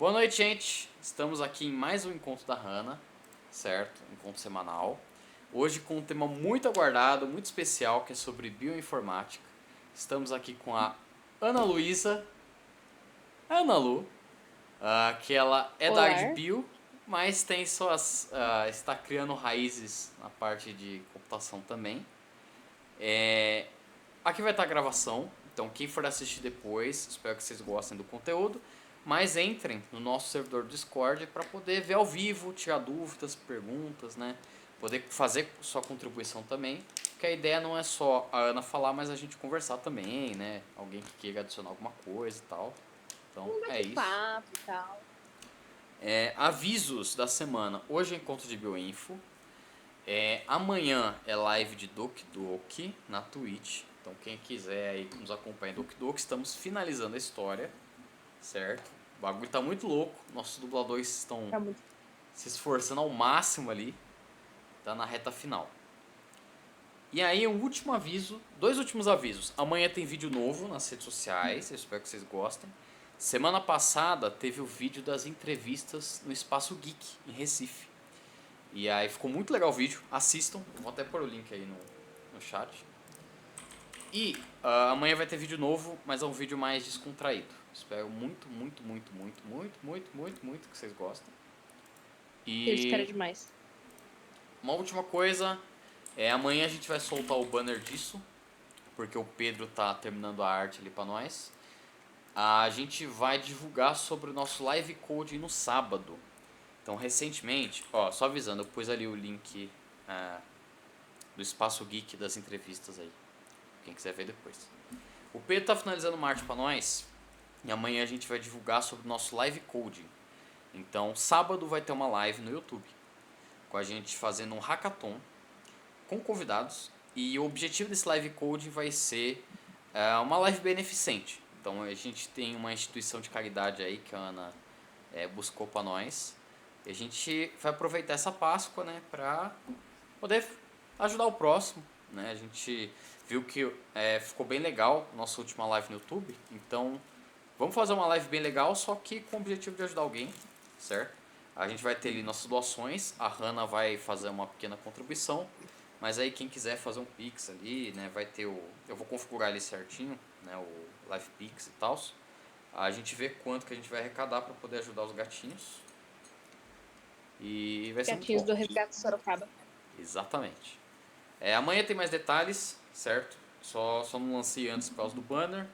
Boa noite, gente. Estamos aqui em mais um encontro da Hannah, certo? Encontro semanal. Hoje com um tema muito aguardado, muito especial, que é sobre bioinformática. Estamos aqui com a Ana Luísa, a Ana Lu, que ela é da área de Olá. bio, mas tem está criando raízes na parte de computação também. Aqui vai estar a gravação, então quem for assistir depois, espero que vocês gostem do conteúdo. Mas entrem no nosso servidor do Discord para poder ver ao vivo, tirar dúvidas, perguntas, né? Poder fazer sua contribuição também. Porque a ideia não é só a Ana falar, mas a gente conversar também, né? Alguém que queira adicionar alguma coisa e tal. Então Um é isso. bate-papo e tal. Avisos da semana. Hoje é encontro de Bioinfo. Amanhã é live de Doki Doki na Twitch. Então quem quiser aí nos acompanha Doki Doki, estamos finalizando a história, certo? O bagulho tá muito louco. Nossos dubladores estão Tá muito... se esforçando ao máximo ali. Tá na reta final. E aí o último aviso, dois últimos avisos. Amanhã tem vídeo novo nas redes sociais, eu espero que vocês gostem. Semana passada teve o vídeo das entrevistas no Espaço Geek, em Recife. E aí ficou muito legal o vídeo, assistam, vou até pôr o link aí no chat. E amanhã vai ter vídeo novo, mas é um vídeo mais descontraído. Espero muito que vocês gostem. Eu espero E demais. uma última coisa, amanhã a gente vai soltar o banner disso, porque o Pedro tá terminando a arte ali pra nós. A gente vai divulgar sobre o nosso live code no sábado. Então, recentemente, só avisando, eu pus ali o link do Espaço Geek das entrevistas aí. Quem quiser ver depois. O Pedro tá finalizando uma arte pra nós. E amanhã a gente vai divulgar sobre o nosso live coding. Então, sábado vai ter uma live no YouTube. Com a gente fazendo um hackathon com convidados. E o objetivo desse live coding vai ser uma live beneficente. Então, a gente tem uma instituição de caridade aí que a Ana buscou pra nós. E a gente vai aproveitar essa Páscoa, né, pra poder ajudar o próximo, né? A gente viu que ficou bem legal nossa última live no YouTube, então vamos fazer uma live bem legal, só que com o objetivo de ajudar alguém, certo? A gente vai ter ali nossas doações, a Hannah vai fazer uma pequena contribuição, mas aí quem quiser fazer um Pix ali, né, vai ter eu vou configurar ali certinho, né, o Live Pix e tal. A gente vê quanto que a gente vai arrecadar para poder ajudar os gatinhos. E vai ser muito Gatinhos bom. do Resgate Sorocaba. Exatamente. Amanhã tem mais detalhes, certo? Só não lancei antes por causa do banner.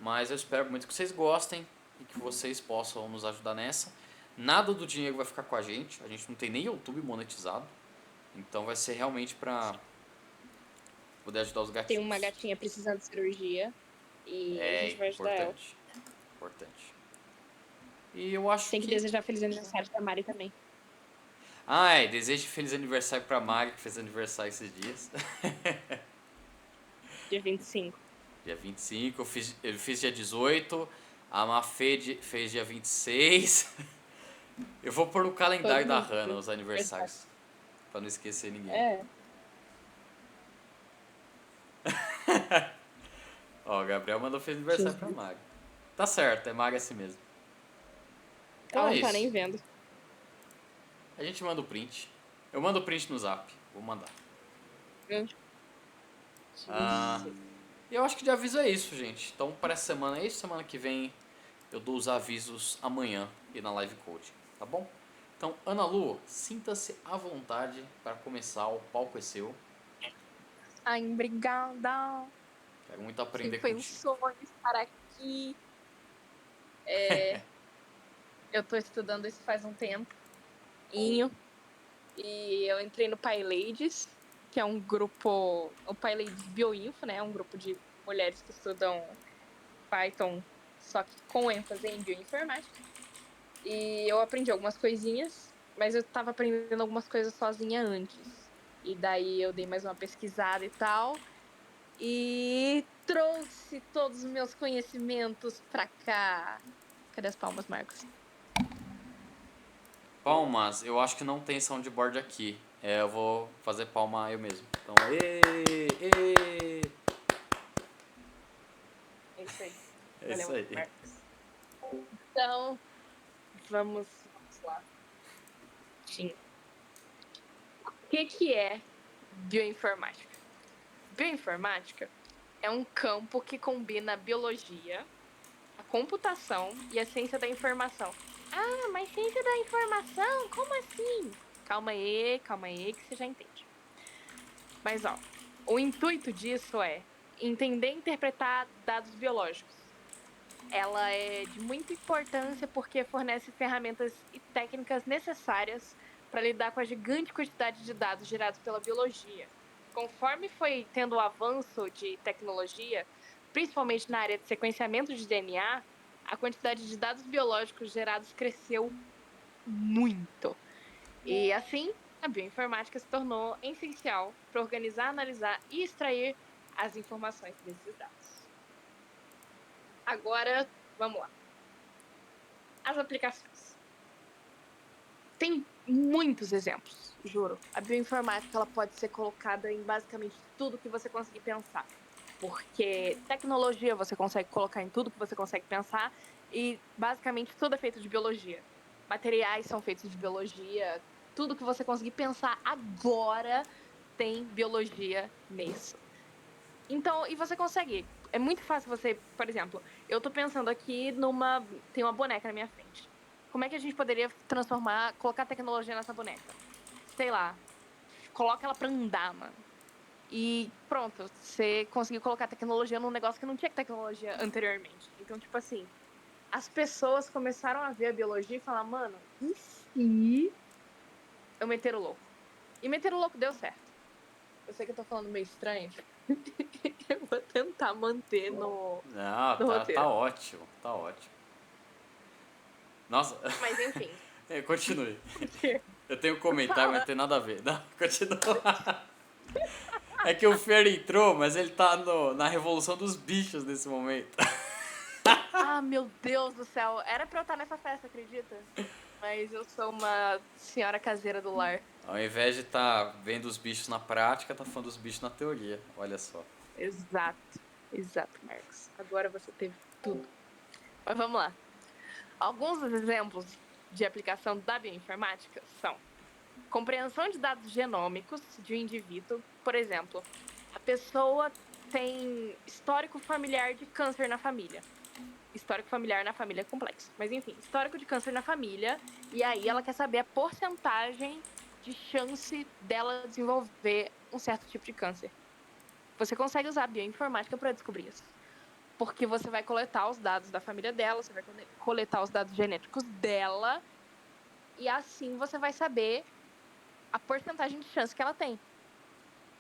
Mas eu espero muito que vocês gostem e que vocês possam nos ajudar nessa. Nada do dinheiro vai ficar com a gente não tem nem YouTube monetizado. Então vai ser realmente pra poder ajudar os Tem uma gatinhos. gatinha precisando de cirurgia e a gente vai ajudar ela. Importante. Importante. E eu acho Tem que que. desejar feliz aniversário pra Mari também. Desejo feliz aniversário pra Mari, que fez aniversário esses dias. Dia 25. Dia 25, eu fiz dia 18, a Mafê fez dia 26. Eu vou pôr no calendário Todo da mundo Hannah fez os aniversário. aniversários, pra não esquecer ninguém. Ó, o Gabriel mandou feliz aniversário pra Jesus. Mari. Tá certo, é Mari assim mesmo. Então Ela é não tá nem isso. vendo. A gente manda o print. Eu mando o print no zap. Vou mandar. Ah, Jesus. e eu acho que de aviso é isso, gente. Então, para essa semana é isso. Semana que vem eu dou os avisos amanhã e na live code. Tá bom? Então, Ana Lu, sinta-se à vontade para começar. O palco é seu. Ai, obrigada. Quero muito aprender Foi um contigo. sonho estar aqui. Eu tô estudando isso faz um tempo. E eu entrei no PyLadies, que é um grupo, o PyLadies Bioinfo, né? Um grupo de mulheres que estudam Python, só que com ênfase em bioinformática. E eu aprendi algumas coisinhas, mas eu tava aprendendo algumas coisas sozinha antes. E daí eu dei mais uma pesquisada e tal. E trouxe todos os meus conhecimentos pra cá. Cadê as palmas, Marcos? Palmas, eu acho que não tem soundboard aqui. Eu vou fazer palma eu mesmo. Então, É isso aí. É Valeu, isso aí. Marcos. Então, Vamos lá. Sim. O que é bioinformática? Bioinformática é um campo que combina a biologia, a computação e a ciência da informação. Ah, mas ciência da informação? Como assim? Calma aí, que você já entende. Mas, ó, o intuito disso é entender e interpretar dados biológicos. Ela é de muita importância porque fornece ferramentas e técnicas necessárias para lidar com a gigante quantidade de dados gerados pela biologia. Conforme foi tendo o avanço de tecnologia, principalmente na área de sequenciamento de DNA, a quantidade de dados biológicos gerados cresceu muito. E assim, a bioinformática se tornou essencial para organizar, analisar e extrair as informações desses dados. Agora, vamos lá. As aplicações. Tem muitos exemplos, juro. A bioinformática ela pode ser colocada em basicamente tudo que você conseguir pensar. Porque tecnologia você consegue colocar em tudo que você consegue pensar e basicamente tudo é feito de biologia. Materiais são feitos de biologia, tudo que você conseguir pensar agora tem biologia nisso. Então, e você consegue. É muito fácil você, por exemplo, eu tô pensando aqui numa. Tem uma boneca na minha frente. Como é que a gente poderia transformar, colocar tecnologia nessa boneca? Sei lá. Coloca ela pra andar, mano. E pronto, você conseguiu colocar tecnologia num negócio que não tinha tecnologia anteriormente. Então, tipo assim, as pessoas começaram a ver a biologia e falar, mano, e se eu meter o louco? E meter o louco deu certo. Eu sei que eu tô falando meio estranho. Eu vou tentar manter Não, no tá roteiro. ótimo, tá ótimo. Nossa, Mas enfim. continue. Eu tenho um comentário, mas não Fala. tem nada a ver. Não, continua. É que o Fer entrou, mas ele tá na revolução dos bichos nesse momento. Ah, meu Deus do céu. Era pra eu estar nessa festa, acredita? Mas eu sou uma senhora caseira do lar. Ao invés de estar vendo os bichos na prática, tá falando dos bichos na teoria. Olha só. Exato. Exato, Marcos. Agora você teve tudo. Mas vamos lá. Alguns dos exemplos de aplicação da bioinformática são compreensão de dados genômicos de um indivíduo. Por exemplo, a pessoa tem histórico familiar de câncer na família. Histórico familiar na família é complexo. Mas enfim, histórico de câncer na família. E aí ela quer saber a porcentagem de chance dela desenvolver um certo tipo de câncer. Você consegue usar a bioinformática para descobrir isso. Porque você vai coletar os dados da família dela, você vai coletar os dados genéticos dela, e assim você vai saber a porcentagem de chance que ela tem.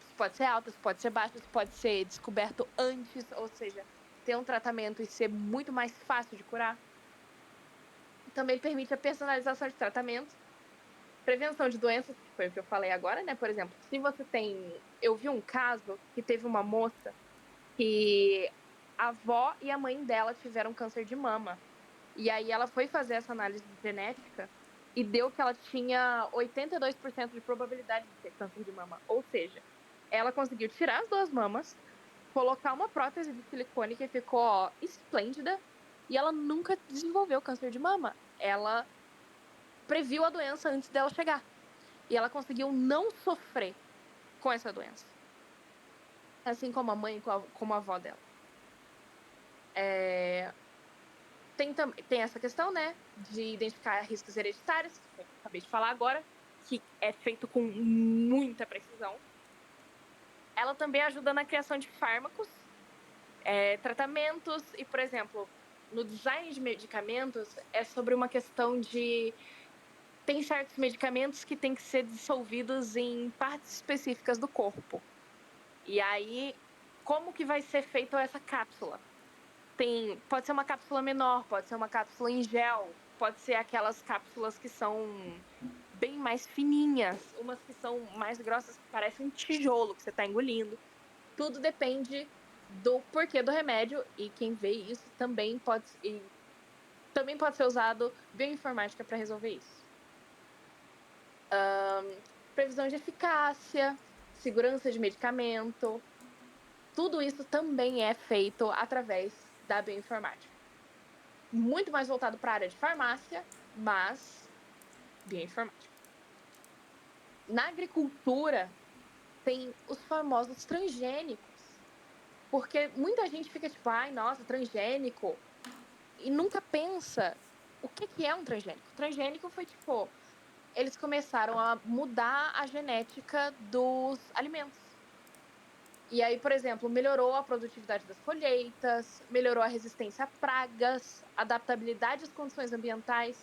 Isso pode ser alta, isso pode ser baixa, isso pode ser descoberto antes, ou seja, ter um tratamento e ser muito mais fácil de curar. Também permite a personalização de tratamento, prevenção de doenças, que foi o que eu falei agora, né? Por exemplo, se você tem. Eu vi um caso que teve uma moça que a avó e a mãe dela tiveram câncer de mama. E aí ela foi fazer essa análise genética e deu que ela tinha 82% de probabilidade de ter câncer de mama. Ou seja, ela conseguiu tirar as duas mamas, colocar uma prótese de silicone que ficou, ó, esplêndida, e ela nunca desenvolveu câncer de mama. Ela previu a doença antes dela chegar. E ela conseguiu não sofrer com essa doença. Assim como a mãe, como a avó dela. Tem essa questão, né, de identificar riscos hereditários, que eu acabei de falar agora, que é feito com muita precisão. Ela também ajuda na criação de fármacos, tratamentos e, por exemplo, no design de medicamentos é sobre uma questão de tem certos medicamentos que têm que ser dissolvidos em partes específicas do corpo. E aí, como que vai ser feita essa cápsula? Pode ser uma cápsula menor, pode ser uma cápsula em gel, pode ser aquelas cápsulas que são bem mais fininhas, umas que são mais grossas, que parecem um tijolo que você está engolindo. Tudo depende do porquê do remédio e quem vê isso também pode ser usado bioinformática para resolver isso. Previsão de eficácia, segurança de medicamento, tudo isso também é feito através da bioinformática. muito mais voltado para a área de farmácia, mas bioinformática. Na agricultura, tem os famosos transgênicos. Porque muita gente fica tipo, ai, nossa, transgênico. E nunca pensa o que é um transgênico. O transgênico foi tipo, eles começaram a mudar a genética dos alimentos. E aí, por exemplo, melhorou a produtividade das colheitas, melhorou a resistência a pragas, adaptabilidade às condições ambientais.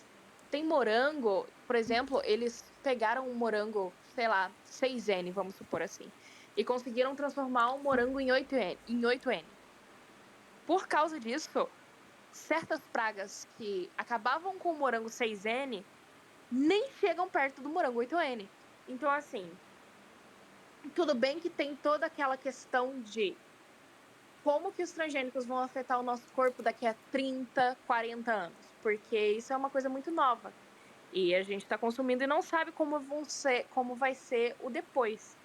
Tem morango, por exemplo, eles pegaram um morango, sei lá, 6N, vamos supor assim, e conseguiram transformar o morango em 8N. Por causa disso, certas pragas que acabavam com o morango 6N nem chegam perto do morango 8N. Então, assim, tudo bem que tem toda aquela questão de como que os transgênicos vão afetar o nosso corpo daqui a 30, 40 anos, porque isso é uma coisa muito nova. E a gente está consumindo e não sabe como vai ser o depois.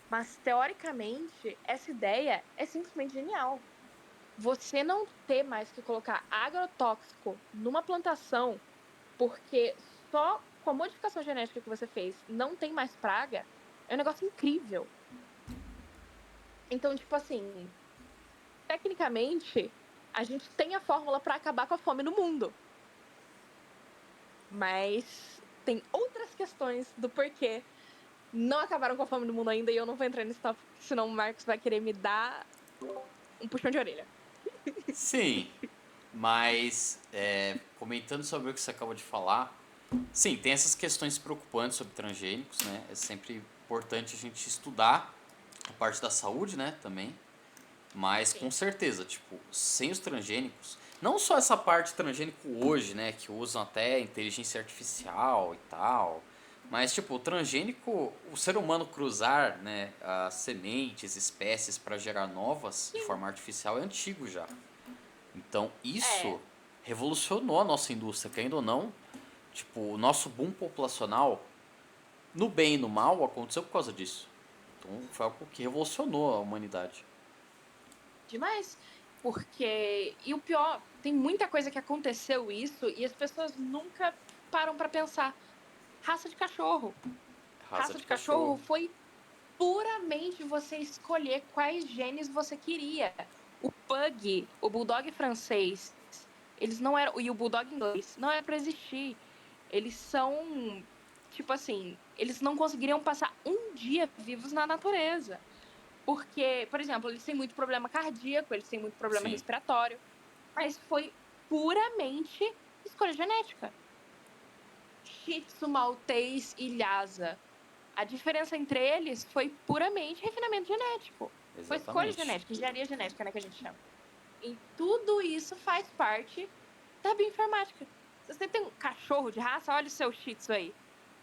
Mas, teoricamente, essa ideia é simplesmente genial. Você não ter mais que colocar agrotóxico numa plantação porque só com a modificação genética que você fez não tem mais praga, é um negócio incrível. Então, tipo assim, tecnicamente, a gente tem a fórmula para acabar com a fome no mundo. Mas tem outras questões do porquê não acabaram com a fome no mundo ainda e eu não vou entrar nesse tópico, senão o Marcos vai querer me dar um puxão de orelha. Sim, mas comentando sobre o que você acabou de falar, sim, tem essas questões preocupantes sobre transgênicos, né? É sempre importante a gente estudar a parte da saúde, né, também. Mas com Sim. certeza, tipo, sem os transgênicos, não só essa parte transgênico hoje, né, que usam até inteligência artificial e tal, mas tipo, o transgênico, o ser humano cruzar, né, as sementes, espécies para gerar novas de forma artificial é antigo já. Então, É, isso revolucionou a nossa indústria, querendo ou não, tipo, o nosso boom populacional, no bem e no mal, aconteceu por causa disso. Então, foi algo que revolucionou a humanidade. demais. Porque. E o pior, tem muita coisa que aconteceu isso e as pessoas nunca param para pensar. Raça de cachorro. Raça Raça de de cachorro cachorro. foi puramente você escolher quais genes você queria. O pug, o bulldog francês, eles não eram. E o bulldog inglês não era para existir. Eles são. Tipo assim, eles não conseguiriam passar um dia vivos na natureza. Porque, por exemplo, eles têm muito problema cardíaco, eles têm muito problema Sim. respiratório, mas foi puramente escolha genética. Shih Tzu, Maltês e Lhasa. A diferença entre eles foi puramente refinamento genético. Foi escolha Exatamente. genética, engenharia genética, né, que a gente chama. E tudo isso faz parte da bioinformática. Se você tem um cachorro de raça, olha o seu Shih Tzu aí.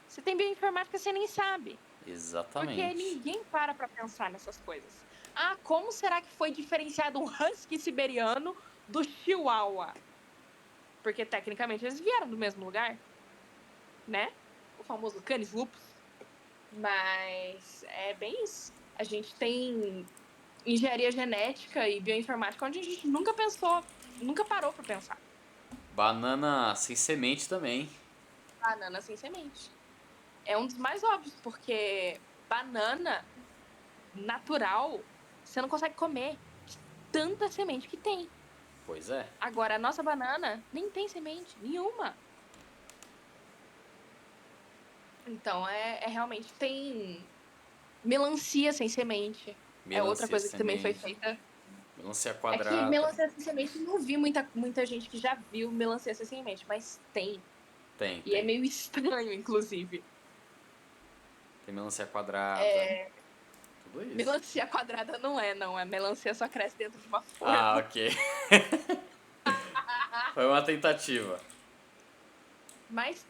Você tem bioinformática, você nem sabe. Porque Exatamente. ninguém para pensar nessas coisas. Ah, como será que foi diferenciado um husky siberiano do chihuahua? Porque tecnicamente eles vieram do mesmo lugar, né? O famoso canis lupus. Mas é bem isso. A gente tem engenharia genética e bioinformática onde a gente nunca pensou, nunca parou para pensar. Banana sem semente também. Banana sem semente. É um dos mais óbvios, porque banana natural você não consegue comer de tanta semente que tem. Pois é. Agora, a nossa banana nem tem semente, nenhuma. Então, realmente tem melancia sem semente. É outra Melancia coisa sem que também foi semente. feita. Melancia É que quadrada. melancia sem semente, não vi muita gente que já viu melancia sem semente, mas tem. Tem, E é tem. meio estranho, inclusive. Tem melancia quadrada. É, Tudo isso. melancia quadrada não é, não. A melancia só cresce dentro de uma Ah, forma. ok. Foi uma tentativa. Mas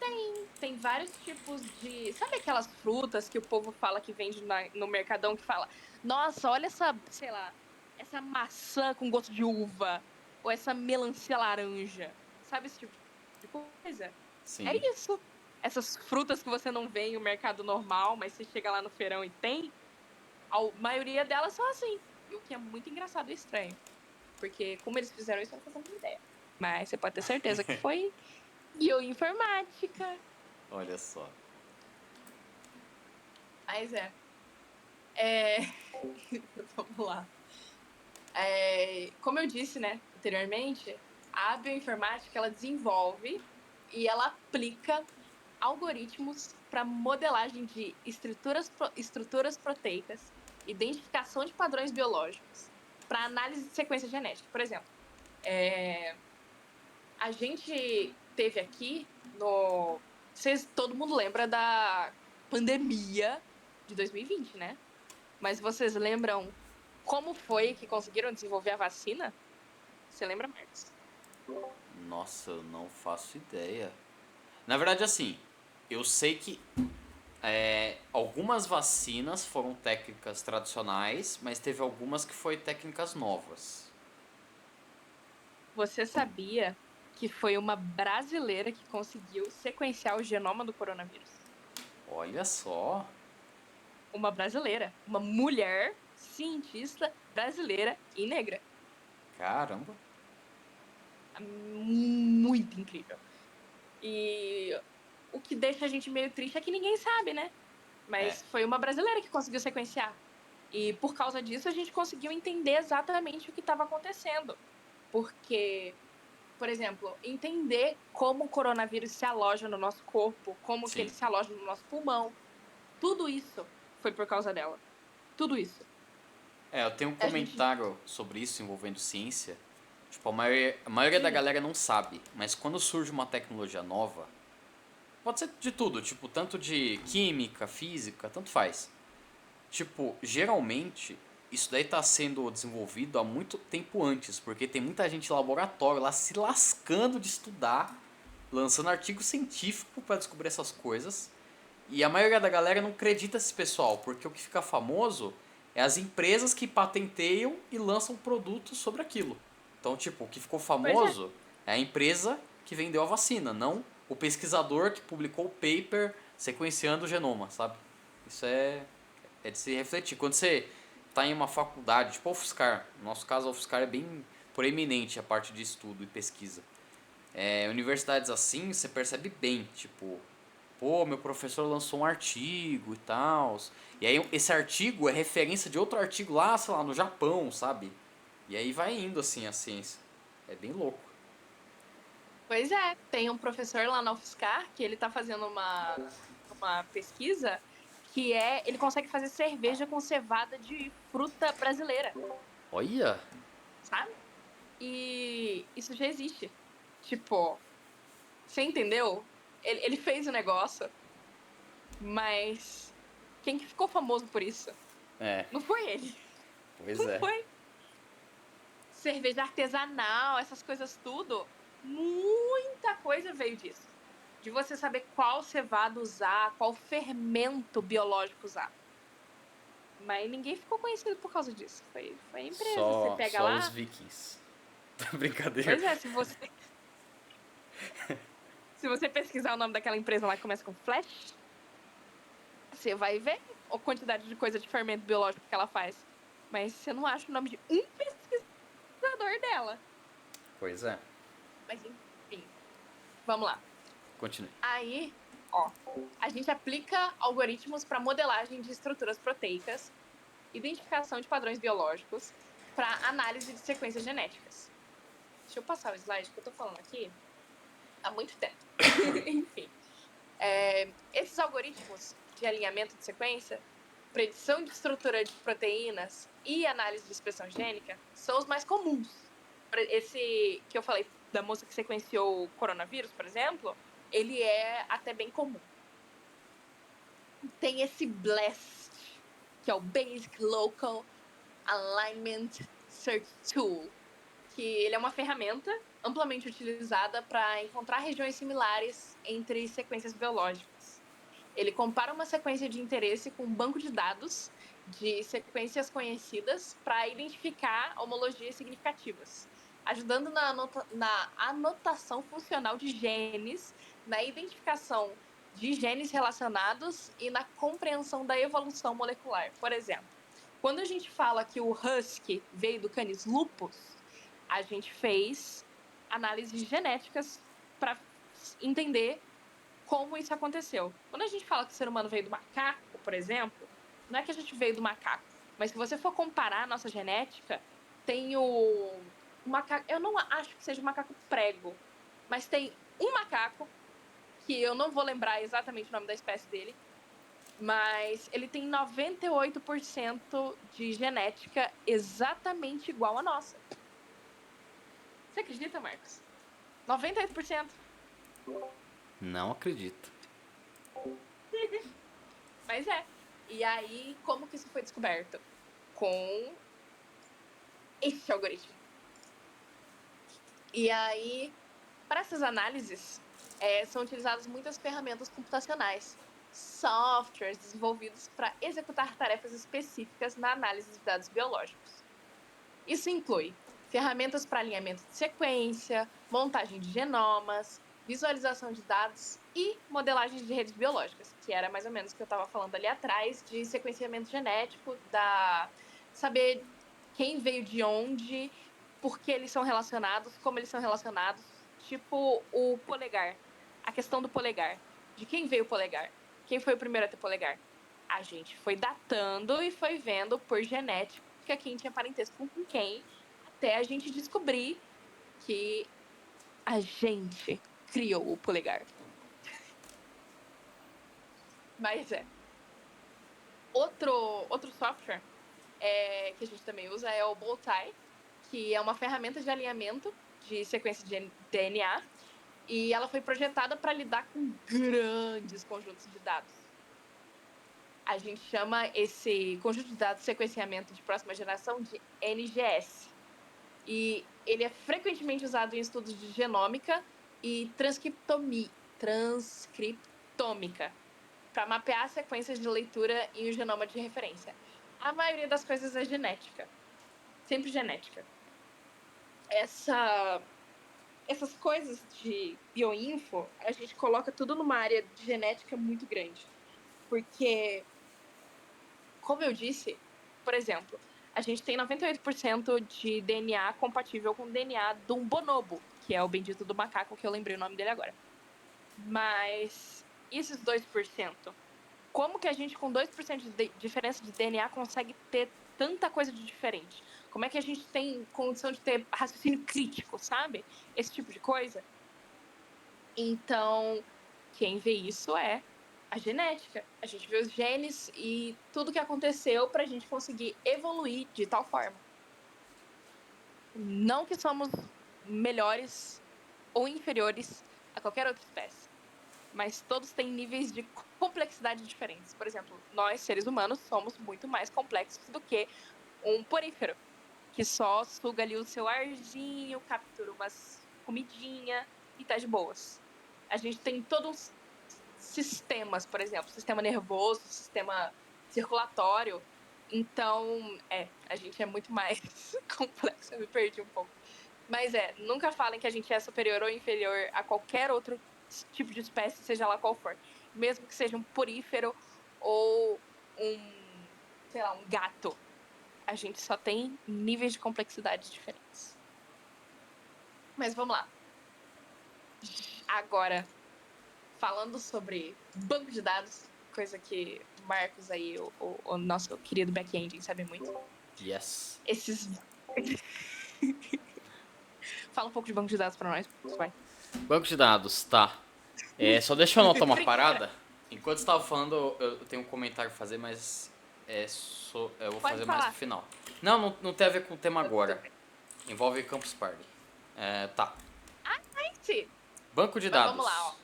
tem vários tipos de. Sabe aquelas frutas que o povo fala que vende no Mercadão que fala: Nossa, olha essa, sei lá, essa maçã com gosto de uva. Ou essa melancia laranja. Sabe esse tipo de coisa? É Sim. isso. Essas frutas que você não vê em um mercado normal, mas você chega lá no feirão e tem, a maioria delas são assim. E o que é muito engraçado e estranho. Porque como eles fizeram isso, eu não faço a mínima ideia. Mas você pode ter certeza que foi bioinformática. Olha só. Mas vamos lá. Como eu disse, né, anteriormente, a bioinformática, ela desenvolve e ela aplica algoritmos para modelagem de estruturas proteicas, identificação de padrões biológicos, para análise de sequência genética. Por exemplo, a gente teve aqui todo mundo lembra da pandemia de 2020, né? Mas vocês lembram como foi que conseguiram desenvolver a vacina? Você lembra, Marcos? Nossa, eu não faço ideia. Na verdade, assim, eu sei que algumas vacinas foram técnicas tradicionais, mas teve algumas que foi técnicas novas. Você sabia que foi uma brasileira que conseguiu sequenciar o genoma do coronavírus? Olha só. Uma brasileira, uma mulher cientista brasileira e negra. Caramba. Muito incrível. E o que deixa a gente meio triste é que ninguém sabe, né? Mas foi uma brasileira que conseguiu sequenciar. E por causa disso a gente conseguiu entender exatamente o que estava acontecendo. Porque, por exemplo, entender como o coronavírus se aloja no nosso corpo, como que ele se aloja no nosso pulmão, tudo isso foi por causa dela. Tudo isso. Eu tenho um comentário sobre isso envolvendo ciência. Tipo, a maioria da galera não sabe, mas quando surge uma tecnologia nova, pode ser de tudo, tipo, tanto de química, física, tanto faz. Tipo, geralmente, isso daí tá sendo desenvolvido há muito tempo antes, porque tem muita gente em laboratório lá se lascando de estudar, lançando artigo científico para descobrir essas coisas. E a maioria da galera não acredita nesse pessoal, porque o que fica famoso é as empresas que patenteiam e lançam produtos sobre aquilo. Então, tipo, o que ficou famoso é a empresa que vendeu a vacina, não o pesquisador que publicou o paper sequenciando o genoma, sabe? Isso é de se refletir. Quando você está em uma faculdade, tipo a UFSCar, no nosso caso a UFSCar é bem proeminente a parte de estudo e pesquisa. Universidades assim, você percebe bem, tipo, pô, meu professor lançou um artigo e tal. E aí esse artigo é referência de outro artigo lá, sei lá, no Japão, sabe? E aí vai indo assim a ciência. É bem louco. Pois é, tem um professor lá na UFSCar que ele tá fazendo uma pesquisa que ele consegue fazer cerveja com cevada de fruta brasileira, Olha! sabe? E isso já existe. Tipo, você entendeu? Ele fez o negócio, mas quem que ficou famoso por isso? É, Não foi ele. pois Não é. foi. Cerveja artesanal, essas coisas tudo, muita coisa veio disso. De você saber qual cevada usar, qual fermento biológico usar. Mas ninguém ficou conhecido por causa disso. Foi a empresa. Você pega Só os lá. vikings. Brincadeira. Pois é, se você pesquisar o nome daquela empresa lá que começa com Flash, você vai ver a quantidade de coisa de fermento biológico que ela faz. Mas você não acha o nome de um pesquisador dela. Pois é. Mas enfim, vamos lá. Continue. Aí, a gente aplica algoritmos para modelagem de estruturas proteicas, identificação de padrões biológicos, para análise de sequências genéticas. Deixa eu passar o slide que eu tô falando aqui há muito tempo. Enfim, esses algoritmos de alinhamento de sequência, predição de estrutura de proteínas e análise de expressão gênica são os mais comuns. Esse que eu falei da moça que sequenciou o coronavírus, por exemplo, ele é até bem comum. Tem esse BLAST, que é o Basic Local Alignment Search Tool, que ele é uma ferramenta amplamente utilizada para encontrar regiões similares entre sequências biológicas. Ele compara uma sequência de interesse com um banco de dados de sequências conhecidas para identificar homologias significativas, ajudando na anotação funcional de genes, na identificação de genes relacionados e na compreensão da evolução molecular. Por exemplo, quando a gente fala que o husky veio do Canis lupus, a gente fez análises genéticas para entender como isso aconteceu. Quando a gente fala que o ser humano veio do macaco, por exemplo, não é que a gente veio do macaco, mas se você for comparar a nossa genética, tem o macaco, eu não acho que seja o macaco prego, mas tem um macaco, que eu não vou lembrar exatamente o nome da espécie dele, mas ele tem 98% de genética exatamente igual à nossa. Você acredita, Marcos? 98%. Não acredito. Mas é. E aí, como que isso foi descoberto? Com esse algoritmo. E aí, para essas análises, são utilizadas muitas ferramentas computacionais, softwares desenvolvidos para executar tarefas específicas na análise de dados biológicos. Isso inclui ferramentas para alinhamento de sequência, montagem de genomas, visualização de dados e modelagem de redes biológicas, que era mais ou menos o que eu estava falando ali atrás, de sequenciamento genético, saber quem veio de onde, por que eles são relacionados, como eles são relacionados, tipo o polegar, a questão do polegar, de quem veio o polegar, quem foi o primeiro a ter polegar. A gente foi datando e foi vendo por genética quem tinha parentesco com quem, até a gente descobrir que a gente criou o polegar. Mas outro software que a gente também usa é o Bowtie, que é uma ferramenta de alinhamento de sequência de DNA, e ela foi projetada para lidar com grandes conjuntos de dados. A gente chama esse conjunto de dados de sequenciamento de próxima geração de NGS. E ele é frequentemente usado em estudos de genômica e transcriptômica, para mapear sequências de leitura em um genoma de referência. A maioria das coisas é genética. Sempre genética. Essas coisas de bioinfo, a gente coloca tudo numa área de genética muito grande. Porque, como eu disse, por exemplo, a gente tem 98% de DNA compatível com o DNA de um bonobo, que é o bendito do macaco, que eu lembrei o nome dele agora. Mas esses 2%, como que a gente com 2% de diferença de DNA consegue ter tanta coisa de diferente? Como é que a gente tem condição de ter raciocínio crítico, sabe? Esse tipo de coisa. Então, quem vê isso é a genética. A gente vê os genes e tudo que aconteceu para a gente conseguir evoluir de tal forma. Não que somos melhores ou inferiores a qualquer outra espécie, mas todos têm níveis de complexidade diferentes. Por exemplo, nós, seres humanos, somos muito mais complexos do que um porífero, que só suga ali o seu arzinho, captura umas comidinha e tá de boas. A gente tem todos sistemas, por exemplo, sistema nervoso, sistema circulatório. Então, a gente é muito mais complexo. Eu me perdi um pouco. Mas nunca falem que a gente é superior ou inferior a qualquer outro tipo de espécie, seja lá qual for. Mesmo que seja um porífero ou um gato. A gente só tem níveis de complexidade diferentes. Mas vamos lá. Agora, falando sobre banco de dados, coisa que o Marcos aí, o nosso querido back-end, sabe muito. Yes. Fala um pouco de banco de dados pra nós, vai. Banco de dados, tá. Só deixa eu anotar uma parada. Enquanto você tava falando, eu tenho um comentário a fazer, mas eu vou Pode fazer falar. mais pro final. Não tem a ver com o tema agora. Envolve Campus Party. Tá. Sim. Banco de Mas dados. vamos lá, ó.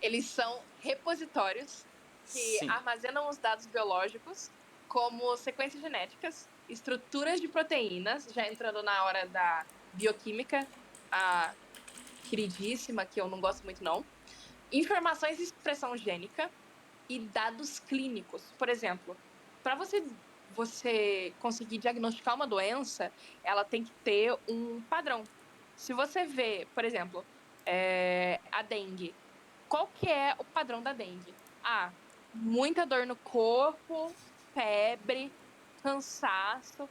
Eles são repositórios que Sim. armazenam os dados biológicos, como sequências genéticas, estruturas de proteínas, já entrando na hora da bioquímica, a queridíssima, que eu não gosto muito não, informações de expressão gênica e dados clínicos. Por exemplo, para você conseguir diagnosticar uma doença, ela tem que ter um padrão. Se você vê, por exemplo, a dengue, qual que é o padrão da dengue? Muita dor no corpo, febre, cansaço.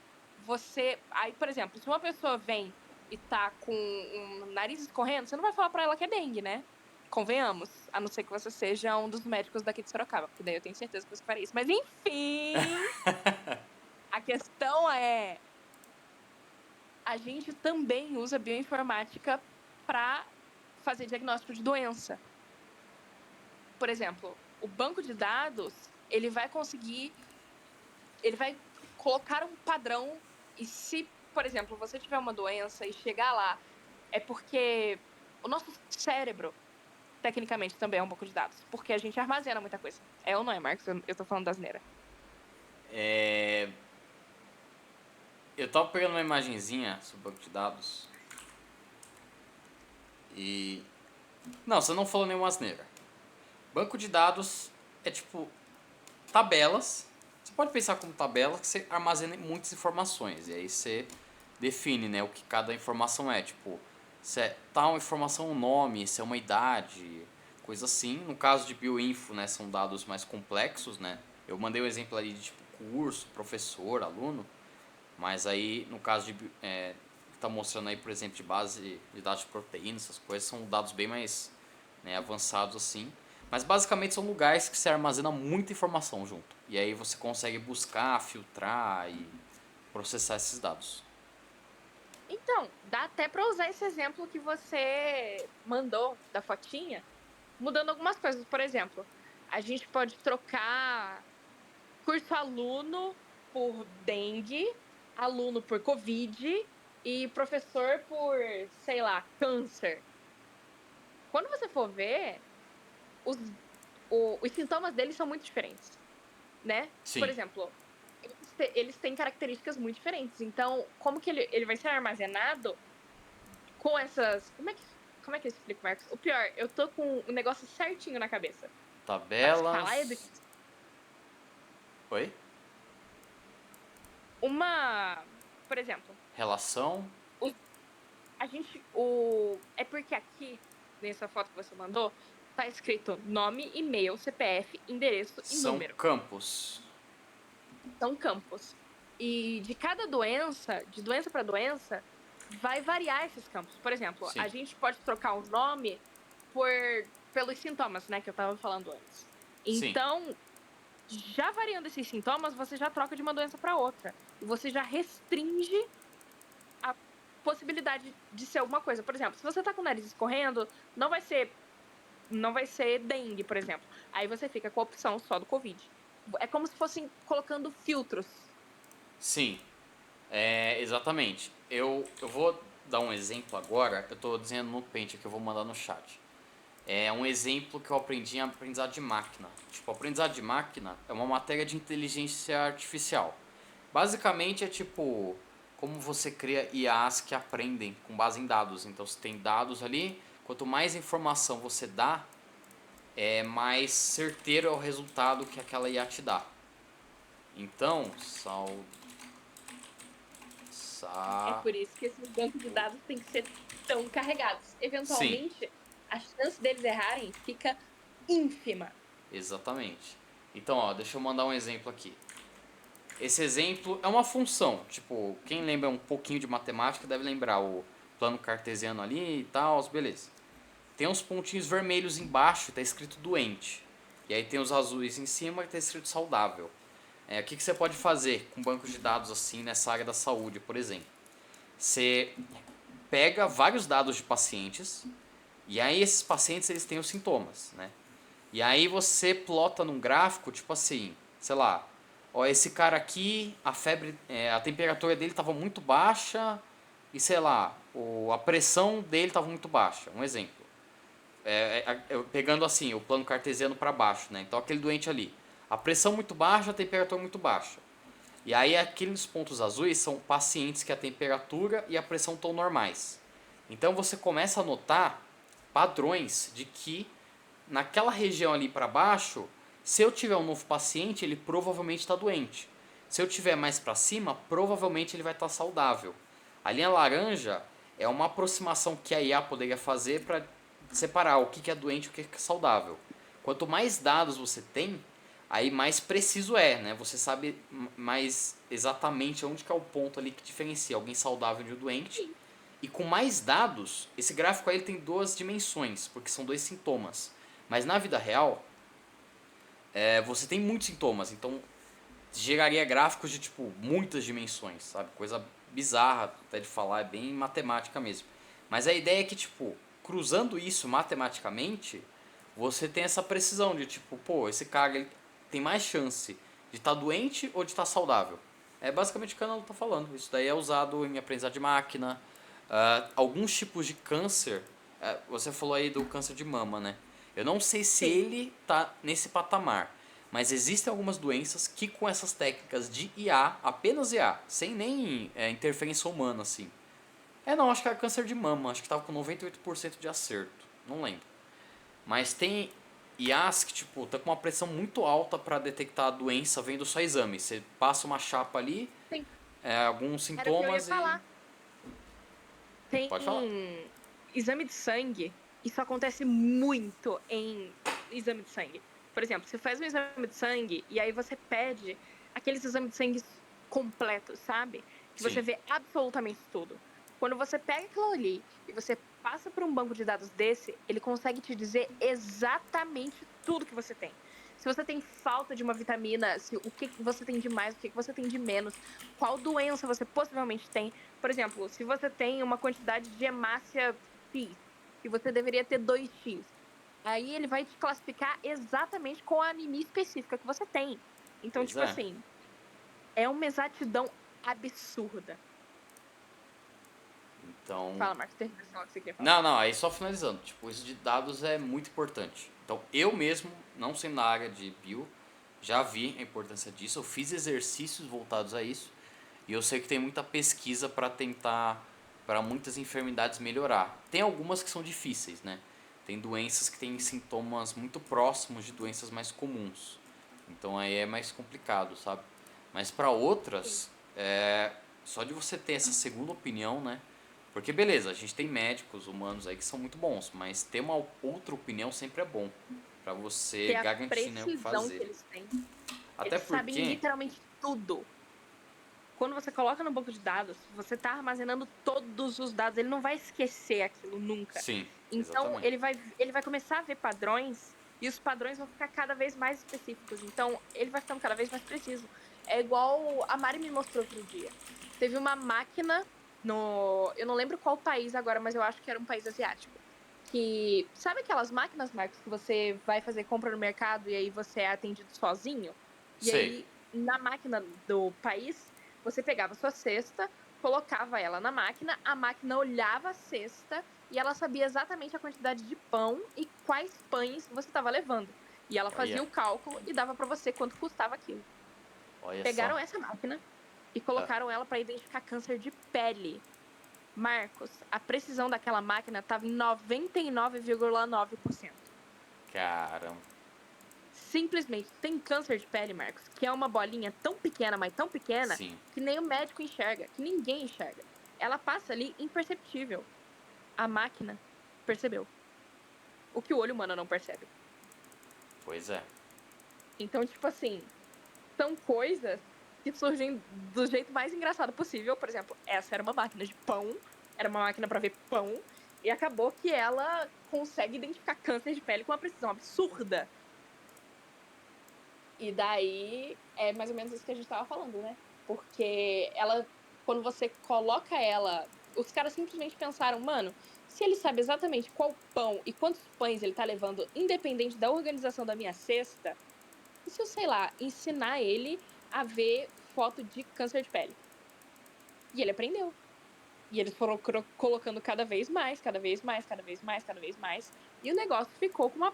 Aí, por exemplo, se uma pessoa vem e tá com um nariz escorrendo, você não vai falar pra ela que é dengue, né? Convenhamos. A não ser que você seja um dos médicos daqui de Sorocaba, porque daí eu tenho certeza que você faria isso. Mas enfim, a questão é, a gente também usa bioinformática para fazer diagnóstico de doença. Por exemplo, o banco de dados, ele vai colocar um padrão e se, por exemplo, você tiver uma doença e chegar lá, é porque o nosso cérebro, tecnicamente, também é um banco de dados, porque a gente armazena muita coisa. É ou não é, Marcos? Eu tô falando da asneira. É, eu tava pegando uma imagenzinha sobre banco de dados e... Não, você não falou nenhuma asneira. Banco de dados é tipo tabelas. Você pode pensar como tabela que você armazena muitas informações. E aí você define, né, o que cada informação é. Tipo, se é tal informação um nome, se é uma idade, coisa assim. No caso de bioinfo, né, são dados mais complexos, né. Eu mandei um exemplo ali de tipo curso, professor, aluno. Mas aí, no caso de tá mostrando aí, por exemplo, de base de dados de proteínas, essas coisas, são dados bem mais, né, avançados assim. Mas basicamente são lugares que você armazena muita informação junto. E aí você consegue buscar, filtrar e processar esses dados. Então, dá até para usar esse exemplo que você mandou da fotinha, mudando algumas coisas. Por exemplo, a gente pode trocar curso aluno por dengue, aluno por covid e professor por, sei lá, câncer. Quando você for ver, os, os sintomas deles são muito diferentes, né? Por Sim. exemplo, eles têm características muito diferentes. Então, como que ele vai ser armazenado com essas... Como é que eu explico, Marcos? O pior, eu tô com o negócio certinho na cabeça. Para escalar é Tabelas. difícil. Oi? Por exemplo, Relação. é porque aqui, nessa foto que você mandou, tá escrito nome, e-mail, CPF, endereço e São número. campos. São campos. E de cada doença, de doença para doença, vai variar esses campos. Por exemplo, Sim. a gente pode trocar o nome pelos sintomas, né, que eu tava falando antes. Sim. Então, já variando esses sintomas, você já troca de uma doença para outra. E você já restringe a possibilidade de ser alguma coisa. Por exemplo, se você tá com o nariz escorrendo, não vai ser dengue, por exemplo. Aí você fica com a opção só do Covid. É como se fossem colocando filtros. Sim. Exatamente. Eu vou dar um exemplo agora. Eu estou dizendo no Paint que eu vou mandar no chat. É um exemplo que eu aprendi em aprendizado de máquina. Tipo, aprendizado de máquina é uma matéria de inteligência artificial. Basicamente é tipo como você cria IAs que aprendem com base em dados. Então você tem dados ali, quanto mais informação você dá, mais certeiro é o resultado que aquela IA te dá. Então, É por isso que esses bancos de dados têm que ser tão carregados. Sim, Eventualmente, a chance deles errarem fica ínfima. exatamente. Então, ó, deixa eu mandar um exemplo aqui. Esse exemplo é uma função. Tipo, quem lembra um pouquinho de matemática deve lembrar o plano cartesiano ali e tal, beleza. Tem uns pontinhos vermelhos embaixo, está escrito doente. E aí tem os azuis em cima que está escrito saudável. O que você pode fazer com bancos de dados assim nessa área da saúde, por exemplo? Você pega vários dados de pacientes e aí esses pacientes eles têm os sintomas, né? E aí você plota num gráfico, tipo assim, sei lá, ó, esse cara aqui, a febre, a temperatura dele estava muito baixa e sei lá, a pressão dele estava muito baixa, um exemplo. Pegando assim, o plano cartesiano para baixo, né? Então aquele doente ali, a pressão muito baixa, a temperatura muito baixa. E aí aqueles pontos azuis são pacientes que a temperatura e a pressão estão normais. Então você começa a notar padrões de que naquela região ali para baixo, se eu tiver um novo paciente, ele provavelmente está doente. Se eu tiver mais para cima, provavelmente ele vai estar saudável. A linha laranja é uma aproximação que a IA poderia fazer para separar o que é doente e o que é saudável. Quanto mais dados você tem, aí mais preciso é, né? Você sabe mais exatamente onde que é o ponto ali que diferencia alguém saudável de um doente. Sim. E com mais dados, esse gráfico aí ele tem duas dimensões, porque são dois sintomas. Mas na vida real, você tem muitos sintomas, então geraria gráficos de tipo muitas dimensões, sabe? Coisa bizarra até de falar, é bem matemática mesmo. Mas a ideia é que tipo, cruzando isso matematicamente, você tem essa precisão de tipo, pô, esse cara ele tem mais chance de estar doente ou de estar saudável. É basicamente o que a Ana tá falando. Isso daí é usado em aprendizado de máquina. Alguns tipos de câncer, você falou aí do câncer de mama, né? Eu não sei se Sim. ele tá nesse patamar, mas existem algumas doenças que com essas técnicas de IA, apenas IA, sem nem interferência humana, assim. Não, acho que era câncer de mama, acho que tava com 98% de acerto, não lembro. Mas tem IAs que, tipo, tá com uma pressão muito alta para detectar a doença vendo só exame. Você passa uma chapa ali, Sim. alguns Era o que eu ia sintomas e... falar. Tem Pode falar. exame de sangue. Isso acontece muito em exame de sangue. Por exemplo, você faz um exame de sangue e aí você pede aqueles exames de sangue completos, sabe? Que você Sim, vê absolutamente tudo. Quando você pega aquilo ali e você passa por um banco de dados desse, ele consegue te dizer exatamente tudo que você tem. Se você tem falta de uma vitamina, o que você tem de mais, o que você tem de menos, qual doença você possivelmente tem. Por exemplo, se você tem uma quantidade de hemácia X e você deveria ter 2x, aí ele vai te classificar exatamente com a anemia específica que você tem. Então, pois tipo é. assim, é uma exatidão absurda. Então, Fala, Marcos, termina o que você queria falar. não, não, aí só finalizando, tipo, isso de dados é muito importante. Então, eu mesmo, não sendo na área de bio, já vi a importância disso, eu fiz exercícios voltados a isso, e eu sei que tem muita pesquisa para tentar, para muitas enfermidades melhorar. Tem algumas que são difíceis, né? Tem doenças que têm sintomas muito próximos de doenças mais comuns. Então aí é mais complicado, sabe? Mas para Sim. outras, só de você ter essa segunda opinião, né? Porque beleza, a gente tem médicos humanos aí que são muito bons, mas ter uma outra opinião sempre é bom para você Ter a garantir, né, o que precisão que fazer. eles têm. Até Eles sabem porque, literalmente tudo. Quando você coloca no banco de dados, você está armazenando todos os dados. Ele não vai esquecer aquilo nunca. sim, Então, exatamente. ele vai começar a ver padrões e os padrões vão ficar cada vez mais específicos. Então, ele vai ficando cada vez mais preciso. É igual a Mari me mostrou outro dia. Teve uma máquina no. Eu não lembro qual país agora, mas eu acho que era um país asiático. Que. Sabe aquelas máquinas, Marcos, que você vai fazer compra no mercado e aí você é atendido sozinho? E Sei. aí, na máquina do país, você pegava a sua cesta, colocava ela na máquina, a máquina olhava a cesta e ela sabia exatamente a quantidade de pão e quais pães você estava levando. E ela Olha, fazia o cálculo e dava para você quanto custava aquilo. olha só. Pegaram essa máquina e Ah, colocaram ela para identificar câncer de pele. Marcos, a precisão daquela máquina estava em 99,9%. caramba. Simplesmente tem câncer de pele, Marcos, que é uma bolinha tão pequena, mas tão pequena, Sim, que nem o médico enxerga, que ninguém enxerga. Ela passa ali imperceptível. A máquina percebeu. O que o olho humano não percebe. pois é. Então, tipo assim, são coisas que surgem do jeito mais engraçado possível. Por exemplo, essa era uma máquina de pão, era uma máquina para ver pão, e acabou que ela consegue identificar câncer de pele com uma precisão absurda. E daí é mais ou menos isso que a gente tava falando, né? Porque ela, quando você coloca ela, os caras simplesmente pensaram, mano, se ele sabe exatamente qual pão e quantos pães ele tá levando, independente da organização da minha cesta, e se eu, sei lá, ensinar ele a ver foto de câncer de pele? E ele aprendeu. E eles foram colocando cada vez mais, cada vez mais, cada vez mais, cada vez mais. E o negócio ficou com uma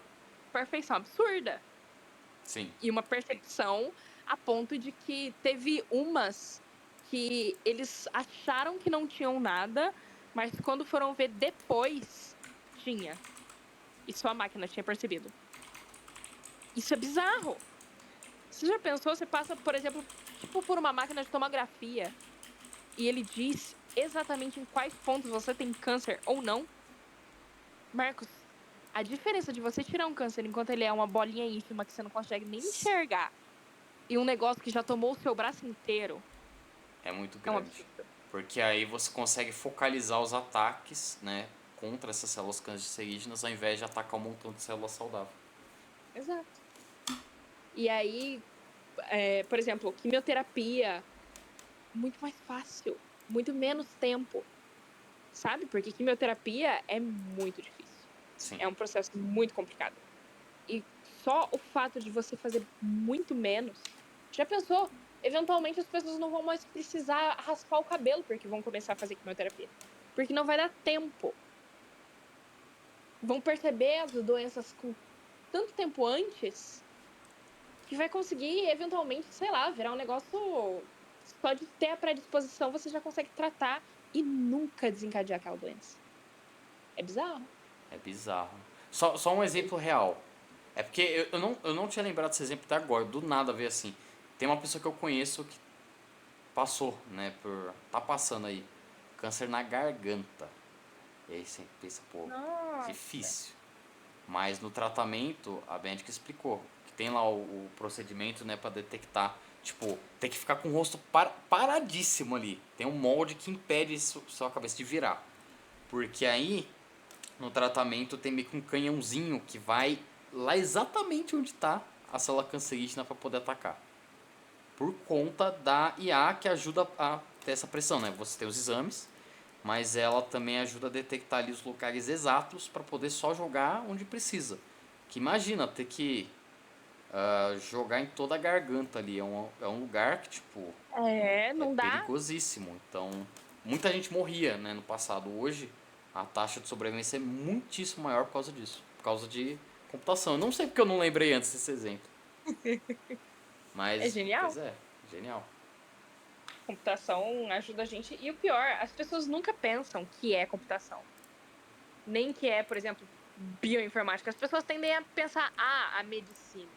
perfeição absurda. Sim. E uma percepção a ponto de que teve umas que eles acharam que não tinham nada, mas quando foram ver depois, tinha. E só a máquina tinha percebido. Isso é bizarro. Você já pensou, você passa, por exemplo, tipo por uma máquina de tomografia e ele diz exatamente em quais pontos você tem câncer ou não? Marcos, a diferença de você tirar um câncer enquanto ele é uma bolinha ínfima que você não consegue nem enxergar e um negócio que já tomou o seu braço inteiro É muito é um grande. absurdo. Porque aí você consegue focalizar os ataques, né, contra essas células cancerígenas ao invés de atacar um montão de célula saudável. Exato. E aí, por exemplo, quimioterapia, muito mais fácil, muito menos tempo, sabe? Porque quimioterapia é muito difícil. Sim. É um processo muito complicado. E só o fato de você fazer muito menos. Já pensou? Eventualmente as pessoas não vão mais precisar raspar o cabelo porque vão começar a fazer quimioterapia. Porque não vai dar tempo. Vão perceber as doenças com tanto tempo antes que vai conseguir, eventualmente, sei lá, virar um negócio. Só de ter a predisposição você já consegue tratar e nunca desencadear aquela doença. É bizarro. É bizarro. Só um exemplo real. É porque eu não tinha lembrado desse exemplo até agora, do nada veio assim. Tem uma pessoa que eu conheço que passou, né, tá passando aí, câncer na garganta. E aí você pensa, pô, Nossa. difícil. Mas no tratamento, a médica explicou que tem lá o procedimento, né, pra detectar. Tipo, tem que ficar com o rosto paradíssimo ali. Tem um molde que impede sua cabeça de virar. Porque aí, no tratamento, tem meio que um canhãozinho que vai lá exatamente onde tá a célula cancerígena para poder atacar. Por conta da IA que ajuda a ter essa pressão, né? Você tem os exames, mas ela também ajuda a detectar ali os locais exatos para poder só jogar onde precisa. Que imagina ter que jogar em toda a garganta ali. É um lugar que, tipo, é Não dá. perigosíssimo. Então, muita gente morria, né, no passado. Hoje, a taxa de sobrevivência é muitíssimo maior por causa disso. Por causa de computação. Eu não sei porque eu não lembrei antes desse exemplo. É Mas, genial. pois é, genial. Computação ajuda a gente. E o pior, as pessoas nunca pensam que é computação. Nem que é, por exemplo, bioinformática. As pessoas tendem a pensar, a medicina.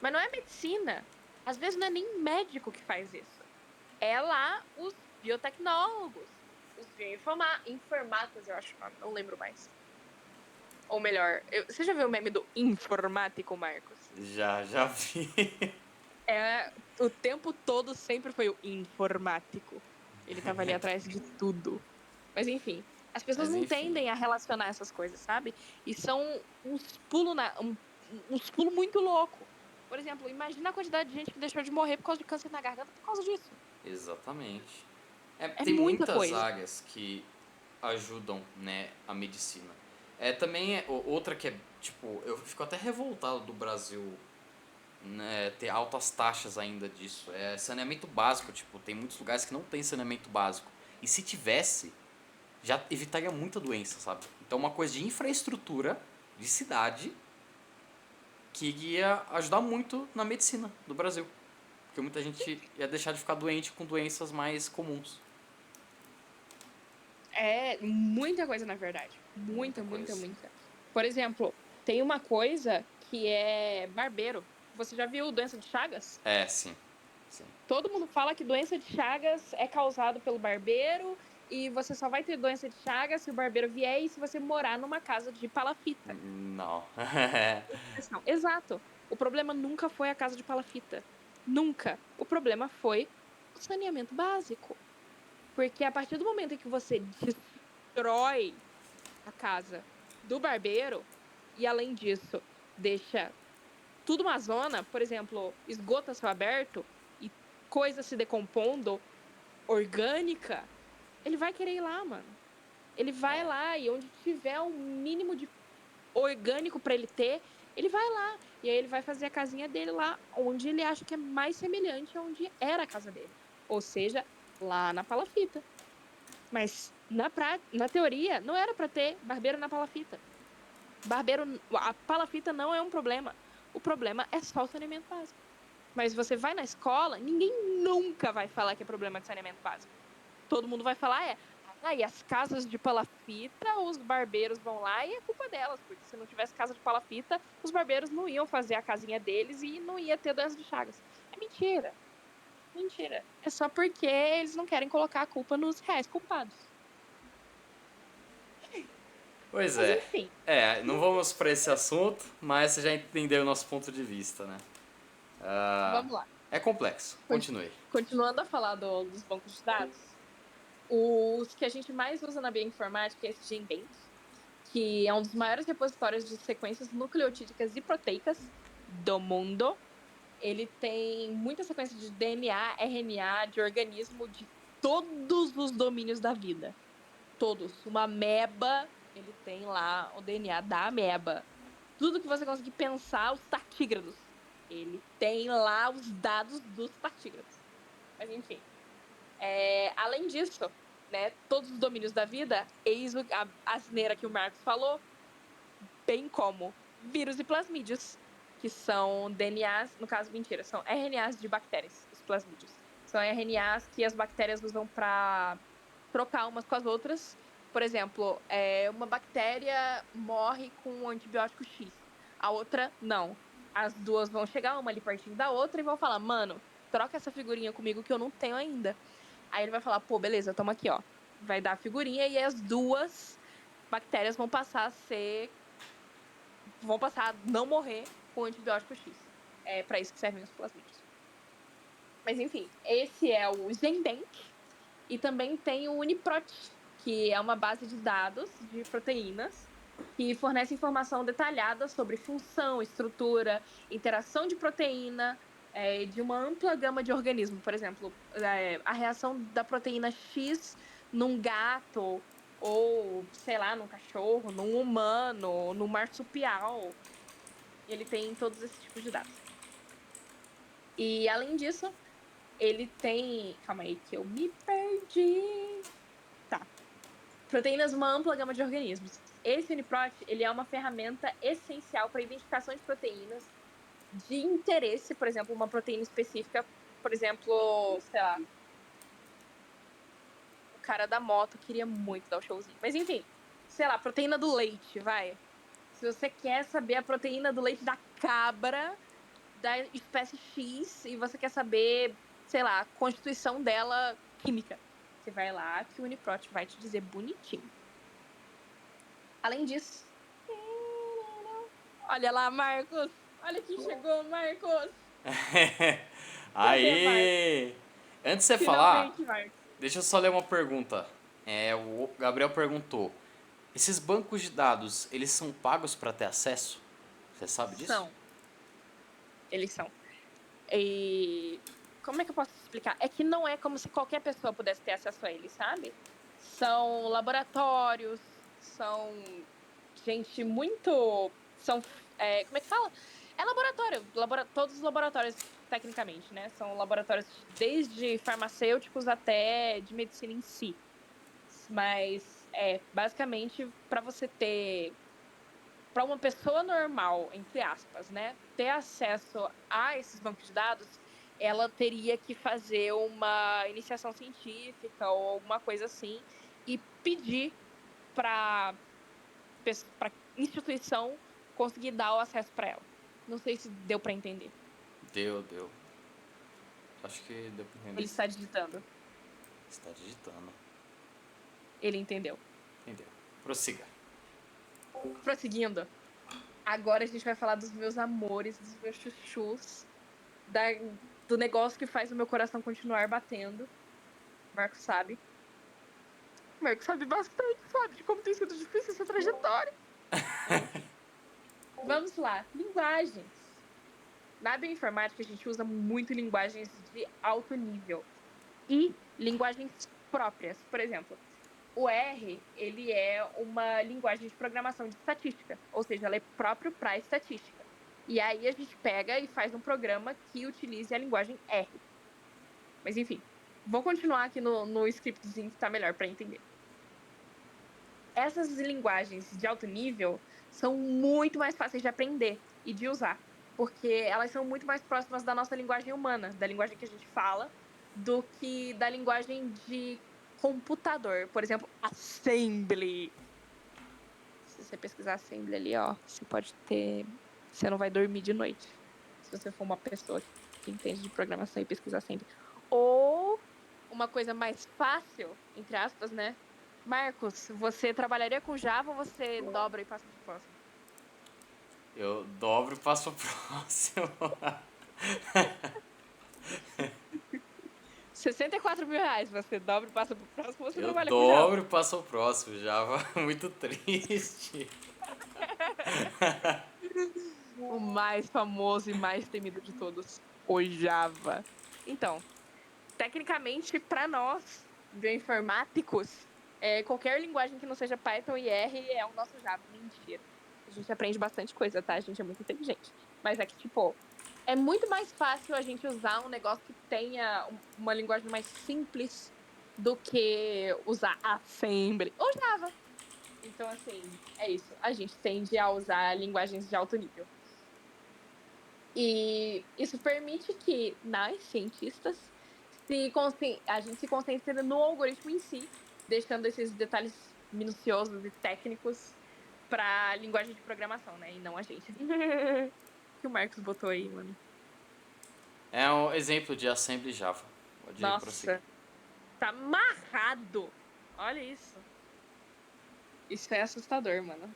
Mas não é medicina. Às vezes não é nem médico que faz isso. É lá os biotecnólogos, os bioinformatas, eu acho o nome, não lembro mais. Ou melhor, você já viu o meme do informático, Marcos? Já vi. O tempo todo sempre foi o informático. Ele tava ali atrás de tudo. Mas enfim, as pessoas Mas não enfim. tendem a relacionar essas coisas, sabe? E são uns pulos uns pulos muito louco. Por exemplo, imagina a quantidade de gente que deixou de morrer por causa de câncer na garganta por causa disso. Exatamente. É Tem muita muitas coisa. áreas que ajudam, né, a medicina. Também outra que é, tipo, eu fico até revoltado do Brasil, né, ter altas taxas ainda disso. É saneamento básico, tipo, tem muitos lugares que não tem saneamento básico. E se tivesse, já evitaria muita doença, sabe? Então uma coisa de infraestrutura de cidade que ia ajudar muito na medicina do Brasil. Porque muita gente ia deixar de ficar doente com doenças mais comuns. É muita coisa, na verdade. Muita Muita, muita, coisa. muita. Por exemplo, tem uma coisa que é barbeiro. Você já viu doença de Chagas? Sim. Sim. Todo mundo fala que doença de Chagas é causado pelo barbeiro e você só vai ter doença de Chagas se o barbeiro vier e se você morar numa casa de palafita. Não. Não, exato. O problema nunca foi a casa de palafita. Nunca. O problema foi o saneamento básico. Porque a partir do momento em que você destrói a casa do barbeiro e, além disso, deixa tudo uma zona, por exemplo, esgoto a céu aberto e coisa se decompondo orgânica, ele vai querer ir lá, mano. Ele vai É. lá e onde tiver um mínimo de orgânico para ele ter, ele vai lá. E aí ele vai fazer a casinha dele lá onde ele acha que é mais semelhante a onde era a casa dele. Ou seja, lá na palafita. Mas na teoria, não era para ter barbeiro na palafita. A palafita não é um problema. O problema é só o saneamento básico. Mas você vai na escola, ninguém nunca vai falar que é problema de saneamento básico. Todo mundo vai falar e as casas de palafita, os barbeiros vão lá e é culpa delas, porque se não tivesse casa de palafita, os barbeiros não iam fazer a casinha deles e não ia ter doença de Chagas. É mentira. Mentira. É só porque eles não querem colocar a culpa nos reais culpados. Pois Mas é. enfim. Não vamos para esse assunto, mas você já entendeu o nosso ponto de vista, né? Vamos lá. É complexo. Continue. Continuando a falar dos bancos de dados, Os que a gente mais usa na bioinformática é esse GenBank, que é um dos maiores repositórios de sequências nucleotídicas e proteicas do mundo. Ele tem muita sequência de DNA, RNA, de organismo de todos os domínios da vida. Todos. Uma ameba, ele tem lá o DNA da ameba. Tudo que você conseguir pensar, os tartígrados. Ele tem lá os dados dos tartígrados. Mas enfim. Além disso, né, todos os domínios da vida, eis a asneira que o Marcos falou, bem como vírus e plasmídios, que são DNAs, no caso, mentira, são RNAs de bactérias, os plasmídios. São RNAs que as bactérias usam para trocar umas com as outras. Por exemplo, uma bactéria morre com um antibiótico X, a outra não. As duas vão chegar, uma ali pertinho da outra, e vão falar, mano, troca essa figurinha comigo que eu não tenho ainda. Aí ele vai falar, pô, beleza, toma aqui, ó. Vai dar a figurinha e as duas bactérias vão passar a não morrer com o antibiótico X. É para isso que servem os plasmídios. Mas enfim, esse é o GenBank. E também tem o UniProt, que é uma base de dados de proteínas que fornece informação detalhada sobre função, estrutura, interação de proteína, de uma ampla gama de organismos. Por exemplo, a reação da proteína X num gato, ou, sei lá, num cachorro, num humano, num marsupial. Ele tem todos esses tipos de dados. E, além disso, ele tem... Calma aí que eu me perdi. Tá. Proteínas, uma ampla gama de organismos. Esse UniProt, ele é uma ferramenta essencial para a identificação de proteínas de interesse, por exemplo, uma proteína específica, por exemplo, sei lá, o cara da moto queria muito dar o showzinho. Mas enfim, sei lá, proteína do leite, vai. Se você quer saber a proteína do leite da cabra, da espécie X, e você quer saber, sei lá, a constituição dela química, você vai lá que o UniProt vai te dizer bonitinho. Além disso, olha lá, Marcos. Olha quem chegou, Marcos. Cadê, Marcos? Aê! Antes de você falar, Finalmente, Marcos. deixa eu só ler uma pergunta. O Gabriel perguntou: esses bancos de dados, eles são pagos para ter acesso? Você sabe disso? São. Eles são. E como é que eu posso explicar? É que não é como se qualquer pessoa pudesse ter acesso a eles, sabe? São laboratórios, são gente muito. São. Como é que fala? É laboratório. Todos os laboratórios, tecnicamente, né? São laboratórios desde farmacêuticos até de medicina em si. Mas, basicamente, para você ter. Para uma pessoa normal, entre aspas, né, ter acesso a esses bancos de dados, ela teria que fazer uma iniciação científica ou alguma coisa assim e pedir para a instituição conseguir dar o acesso para ela. Não sei se deu para entender. Deu. Acho que deu pra entender. Ele está digitando. Está digitando. Ele entendeu. Entendeu? Prossiga. Prosseguindo, agora a gente vai falar dos meus amores, dos meus chuchus, do negócio que faz o meu coração continuar batendo. Marcos sabe. Marcos sabe bastante, sabe? De como tem sido difícil essa trajetória. Enfim. Vamos lá. Linguagens. Na bioinformática, a gente usa muito linguagens de alto nível. E linguagens próprias. Por exemplo, o R, ele é uma linguagem de programação de estatística. Ou seja, ela é próprio para estatística. E aí a gente pega e faz um programa que utilize a linguagem R. Mas enfim, vou continuar aqui no scriptzinho que tá melhor para entender. Essas linguagens de alto nível são muito mais fáceis de aprender e de usar, porque elas são muito mais próximas da nossa linguagem humana, da linguagem que a gente fala, do que da linguagem de computador. Por exemplo, assembly. Se você pesquisar assembly ali, ó, você pode ter... Você não vai dormir de noite, se você for uma pessoa que entende de programação e pesquisar assembly. Ou uma coisa mais fácil, entre aspas, né? Marcos, você trabalharia com Java ou você dobra e passa pro próximo? Eu dobro e passo pro próximo. R$ 64.000. Você dobra e passa pro próximo, você Eu trabalha com Java. dobro e passo ao próximo. Java, muito triste. O mais famoso e mais temido de todos, o Java. Então, tecnicamente, para nós, bioinformáticos, qualquer linguagem que não seja Python e R é o nosso Java. Mentira. A gente aprende bastante coisa, tá? A gente é muito inteligente. Mas é que, tipo, é muito mais fácil a gente usar um negócio que tenha uma linguagem mais simples do que usar Assembly ou Java. Então, assim, é isso. A gente tende a usar linguagens de alto nível. E isso permite que nós, cientistas, a gente se concentre no algoritmo em si, deixando esses detalhes minuciosos e técnicos para a linguagem de programação, né? E não a gente. Que o Marcos botou aí, mano. É um exemplo de assembly Java. Pode prosseguir. Nossa, tá amarrado. Olha isso. Isso é assustador, mano.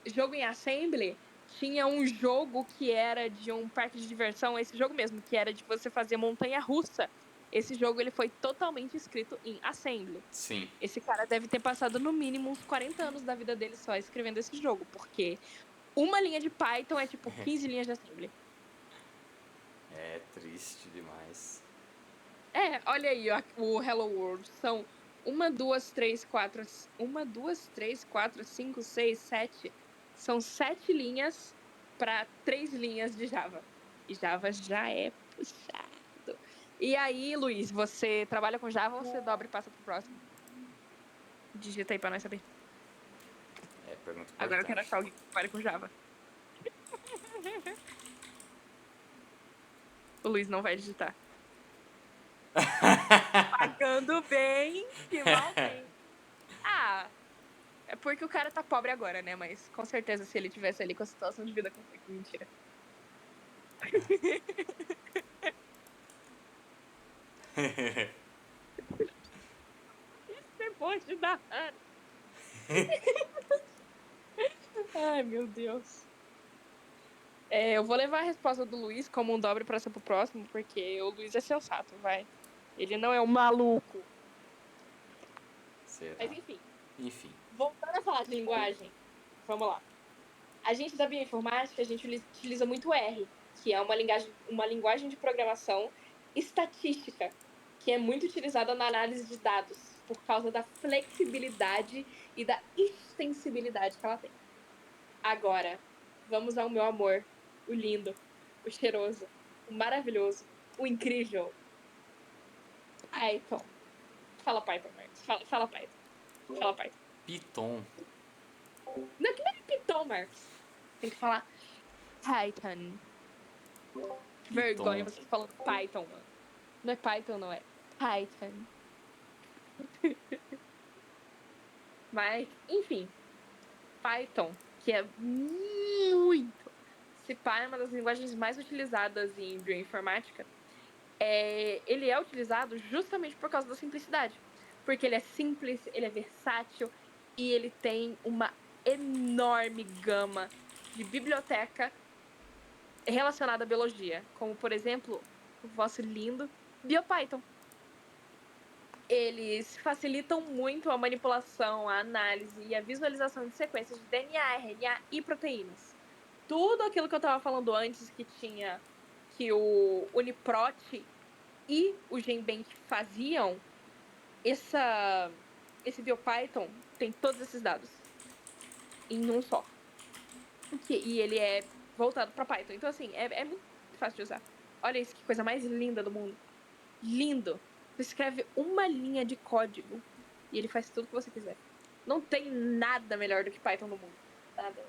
Jogo em assembly tinha um jogo que era de um parque de diversão, esse jogo mesmo, que era de você fazer montanha-russa. Esse jogo ele foi totalmente escrito em assembly. Sim. Esse cara deve ter passado no mínimo uns 40 anos da vida dele só escrevendo esse jogo, porque uma linha de Python é tipo 15 linhas de assembly. É triste demais. Olha aí o Hello World. São 5, 6, 7. São 7 linhas para 3 linhas de Java. E Java já é puxado. E aí, Luiz, você trabalha com Java ou você dobra e passa pro próximo? Digita aí pra nós saber. É pergunta Agora eu quero importante. achar alguém que trabalha com Java. O Luiz não vai digitar. Pagando bem, que mal tem. Ah, é porque o cara tá pobre agora, né? Mas com certeza se ele tivesse ali com a situação de vida completa. Mentira. Esse emoji da Hannah. Ai, meu Deus. Eu vou levar a resposta do Luiz como um dobre pra ser pro próximo, porque o Luiz é sensato, vai. Ele não é um maluco. Será? Mas enfim, Enfim. voltando a falar de linguagem, vamos lá. A gente da bioinformática, a gente utiliza muito R, que é uma linguagem de programação estatística, que é muito utilizada na análise de dados, por causa da flexibilidade e da extensibilidade que ela tem. Agora, vamos ao meu amor, o lindo, o cheiroso, o maravilhoso, o incrível, Python. Fala Python, Marcos. Fala Python. Fala Python. Python. Não, que não é Python, Marcos. Tem que falar Python. Que vergonha Python. você falando Python, mano. Não é Python, não é Python. Mas, enfim, Python, que é muito. Se pá, é uma das linguagens mais utilizadas em bioinformática. Ele é utilizado justamente por causa da simplicidade. Porque ele é simples, ele é versátil e ele tem uma enorme gama de biblioteca relacionada à biologia. Como, por exemplo, o vosso lindo BioPython. Eles facilitam muito a manipulação, a análise e a visualização de sequências de DNA, RNA e proteínas. Tudo aquilo que eu estava falando antes que o Uniprot e o GenBank faziam, esse BioPython tem todos esses dados em um só. E ele é voltado para Python. Então, assim, é muito fácil de usar. Olha isso, que coisa mais linda do mundo. Lindo. Você escreve uma linha de código e ele faz tudo que você quiser. Não tem nada melhor do que Python no mundo. Nada.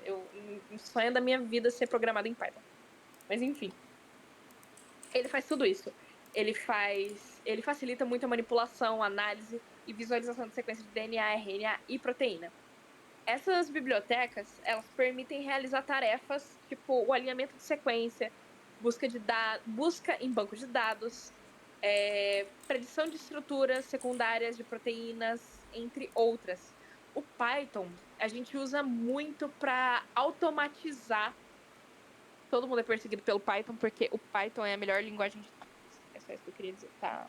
O sonho da minha vida é ser programado em Python. Mas enfim. Ele faz tudo isso. Ele facilita muito a manipulação, análise e visualização de sequências de DNA, RNA e proteína. Essas bibliotecas, elas permitem realizar tarefas tipo o alinhamento de sequência, busca em banco de dados, predição de estruturas secundárias de proteínas, entre outras. O Python, a gente usa muito para automatizar. Todo mundo é perseguido pelo Python porque o Python é a melhor linguagem de todas. Só isso que eu queria dizer, tá?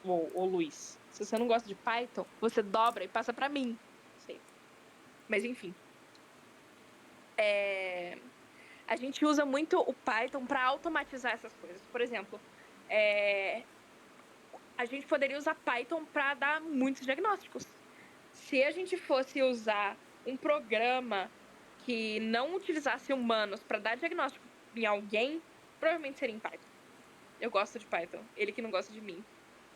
Ô Luiz, se você não gosta de Python, você dobra e passa pra mim. Sei. Mas enfim. A gente usa muito o Python para automatizar essas coisas. Por exemplo, a gente poderia usar Python para dar muitos diagnósticos. Se a gente fosse usar um programa que não utilizasse humanos para dar diagnóstico em alguém, provavelmente seria em Python. Eu gosto de Python. Ele que não gosta de mim.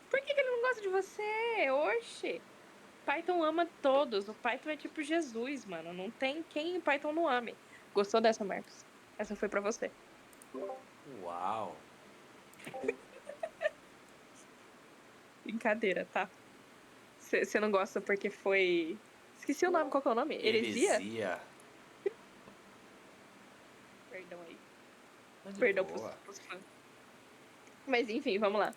Por que ele não gosta de você? Oxi! Python ama todos. O Python é tipo Jesus, mano. Não tem quem o Python não ame. Gostou dessa, Marcos? Essa foi pra você. Uau! Brincadeira, tá? Você não gosta porque foi. Esqueci o nome, qual que é o nome? Heresia? Heresia. Perdão aí. Tá de Perdão boa. pros fãs. Mas enfim, vamos lá.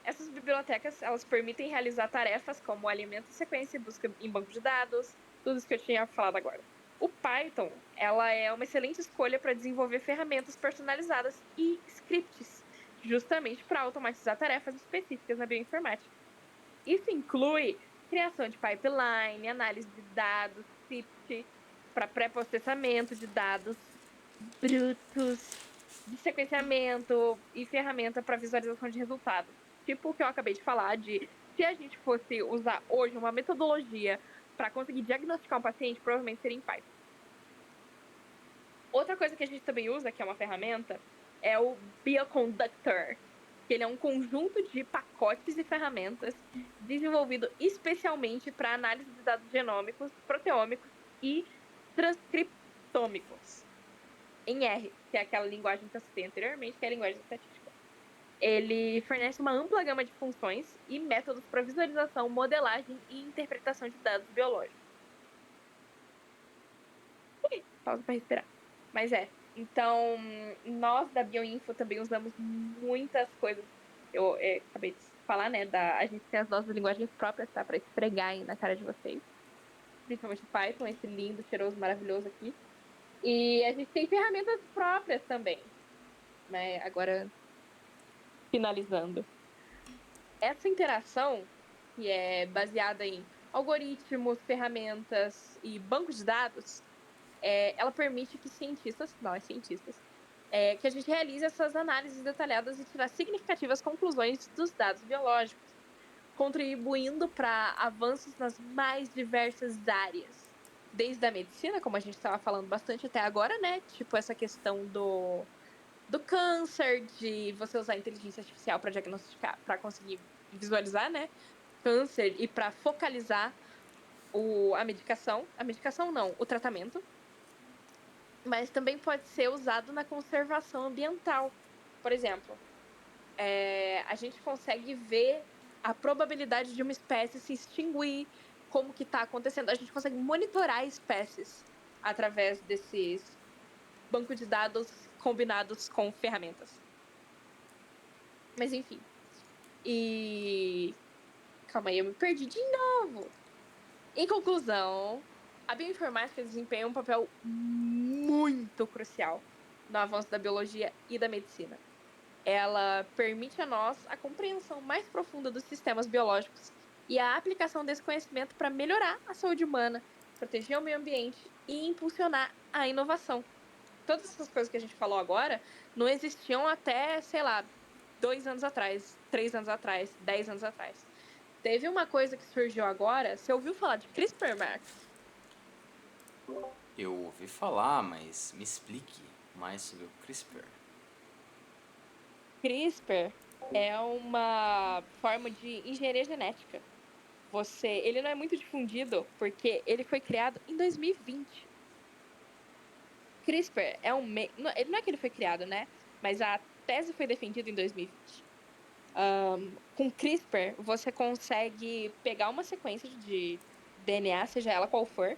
Essas bibliotecas, elas permitem realizar tarefas como alimento e sequência, busca em banco de dados, tudo isso que eu tinha falado agora. O Python, ela é uma excelente escolha para desenvolver ferramentas personalizadas e scripts, justamente para automatizar tarefas específicas na bioinformática. Isso inclui criação de pipeline, análise de dados, script para pré-processamento de dados brutos, de sequenciamento e ferramenta para visualização de resultados. Tipo o que eu acabei de falar de se a gente fosse usar hoje uma metodologia para conseguir diagnosticar um paciente, provavelmente seria em Python. Outra coisa que a gente também usa, que é uma ferramenta, é o Bioconductor, que ele é um conjunto de pacotes e ferramentas desenvolvido especialmente para análise de dados genômicos, proteômicos e transcriptômicos em R, que é aquela linguagem que eu citei anteriormente, que é a linguagem de estatística. Ele fornece uma ampla gama de funções e métodos para visualização, modelagem e interpretação de dados biológicos. Pausa para respirar. Mas então, nós da Bioinfo também usamos muitas coisas. Eu acabei de falar, né? A gente tem as nossas linguagens próprias, tá? Para esfregar aí na cara de vocês. Principalmente o Python, esse lindo, cheiroso, maravilhoso aqui. E a gente tem ferramentas próprias também, né? Agora, finalizando. Essa interação, que é baseada em algoritmos, ferramentas e bancos de dados, ela permite que nós cientistas, que a gente realize essas análises detalhadas e tirar significativas conclusões dos dados biológicos, contribuindo para avanços nas mais diversas áreas. Desde a medicina, como a gente estava falando bastante até agora, né? Tipo essa questão do câncer, de você usar a inteligência artificial para diagnosticar, para conseguir visualizar, né? Câncer e para focalizar a medicação não, o tratamento, mas também pode ser usado na conservação ambiental. Por exemplo, a gente consegue ver a probabilidade de uma espécie se extinguir, como que está acontecendo. A gente consegue monitorar espécies através desses bancos de dados combinados com ferramentas. Mas enfim. E calma aí, eu me perdi de novo. Em conclusão, a bioinformática desempenha um papel muito crucial no avanço da biologia e da medicina. Ela permite a nós a compreensão mais profunda dos sistemas biológicos e a aplicação desse conhecimento para melhorar a saúde humana, proteger o meio ambiente e impulsionar a inovação. Todas essas coisas que a gente falou agora não existiam até, sei lá, 2 anos atrás, 3 anos atrás, 10 anos atrás. Teve uma coisa que surgiu agora. Você ouviu falar de CRISPR, Marcos? Eu ouvi falar, mas me explique mais sobre o CRISPR. CRISPR é uma forma de engenharia genética. Ele não é muito difundido porque ele foi criado em 2020. CRISPR é ele não é que ele foi criado, né? Mas a tese foi defendida em 2020. Com CRISPR, você consegue pegar uma sequência de DNA, seja ela qual for,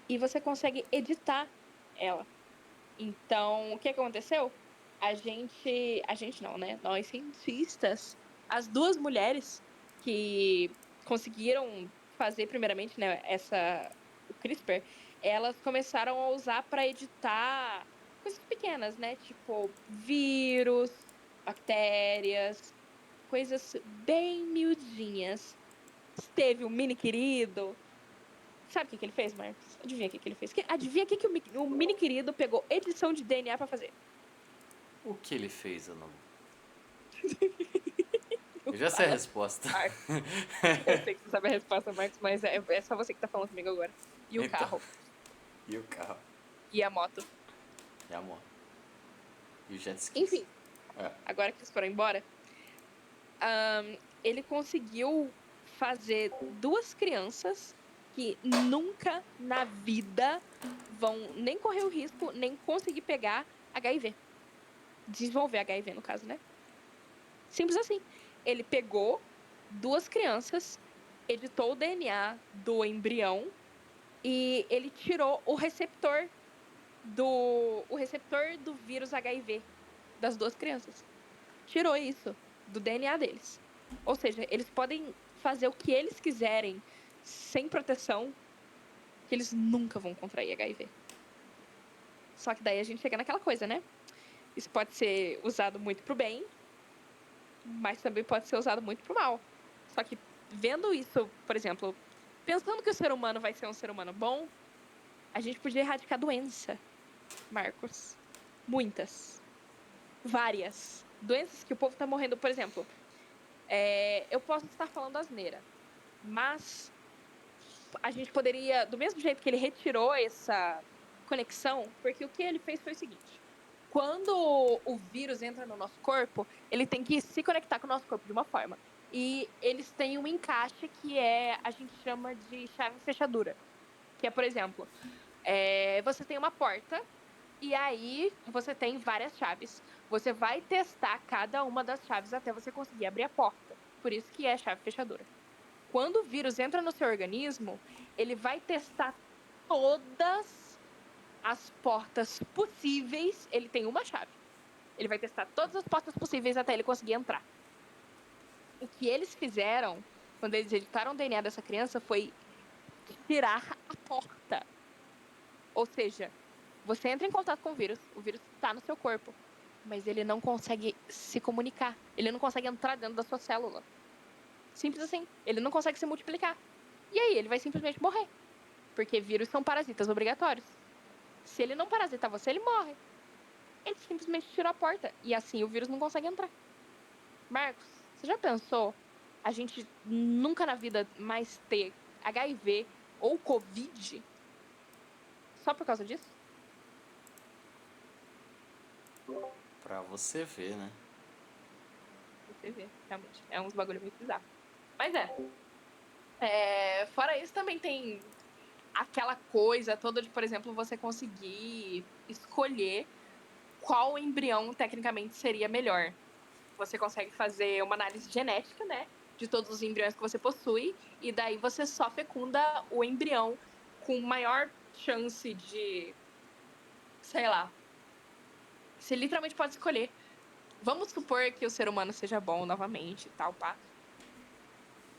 e você consegue editar ela. Então, o que aconteceu? A gente não, né? Nós cientistas, as duas mulheres que conseguiram fazer primeiramente, né, o CRISPR, elas começaram a usar para editar coisas pequenas, né? Tipo vírus, bactérias, coisas bem miudinhas. Teve um mini querido. Sabe o que ele fez, Marcos? Adivinha o que ele fez? Adivinha o que o mini querido pegou edição de DNA pra fazer? O que ele fez, Ana Lu? Eu já sei a resposta. Eu sei que você sabe a resposta, Marcos, mas é só você que tá falando comigo agora. E o Então. carro. E o carro. E a moto. E a moto. E o jet ski. Enfim. Agora que eles foram embora, ele conseguiu fazer 2 crianças que nunca na vida vão nem correr o risco, nem conseguir pegar HIV. Desenvolver HIV, no caso, né? Simples assim. Ele pegou 2 crianças, editou o DNA do embrião e ele tirou o receptor do vírus HIV das 2 crianças. Tirou isso do DNA deles. Ou seja, eles podem fazer o que eles quiserem sem proteção, que eles nunca vão contrair HIV. Só que daí a gente chega naquela coisa, né? Isso pode ser usado muito pro bem, mas também pode ser usado muito pro mal. Só que vendo isso, por exemplo, pensando que o ser humano vai ser um ser humano bom, a gente podia erradicar doença, Marcos. Muitas. Várias. Doenças que o povo tá morrendo, por exemplo. Eu posso estar falando asneira, mas a gente poderia, do mesmo jeito que ele retirou essa conexão, porque o que ele fez foi o seguinte: quando o vírus entra no nosso corpo, ele tem que se conectar com o nosso corpo de uma forma. E eles têm um encaixe que a gente chama de chave fechadura. Que é, por exemplo, você tem uma porta e aí você tem várias chaves. Você vai testar cada uma das chaves até você conseguir abrir a porta. Por isso que é chave fechadura. Quando o vírus entra no seu organismo, ele vai testar todas as portas possíveis. Ele tem uma chave. Ele vai testar todas as portas possíveis até ele conseguir entrar. O que eles fizeram, quando eles editaram o DNA dessa criança, foi tirar a porta. Ou seja, você entra em contato com o vírus está no seu corpo, mas ele não consegue se comunicar. Ele não consegue entrar dentro da sua célula. Simples assim. Ele não consegue se multiplicar. E aí, ele vai simplesmente morrer. Porque vírus são parasitas obrigatórios. Se ele não parasita você, ele morre. Ele simplesmente tirou a porta. E assim, o vírus não consegue entrar. Marcos, você já pensou a gente nunca na vida mais ter HIV ou Covid só por causa disso? Pra você ver, né? Você vê, realmente. É uns bagulho muito bizarro. Mas fora isso, também tem aquela coisa toda de, por exemplo, você conseguir escolher qual embrião tecnicamente seria melhor. Você consegue fazer uma análise genética, né, de todos os embriões que você possui, e daí você só fecunda o embrião com maior chance de, sei lá, você literalmente pode escolher. Vamos supor que o ser humano seja bom novamente e tal, pá.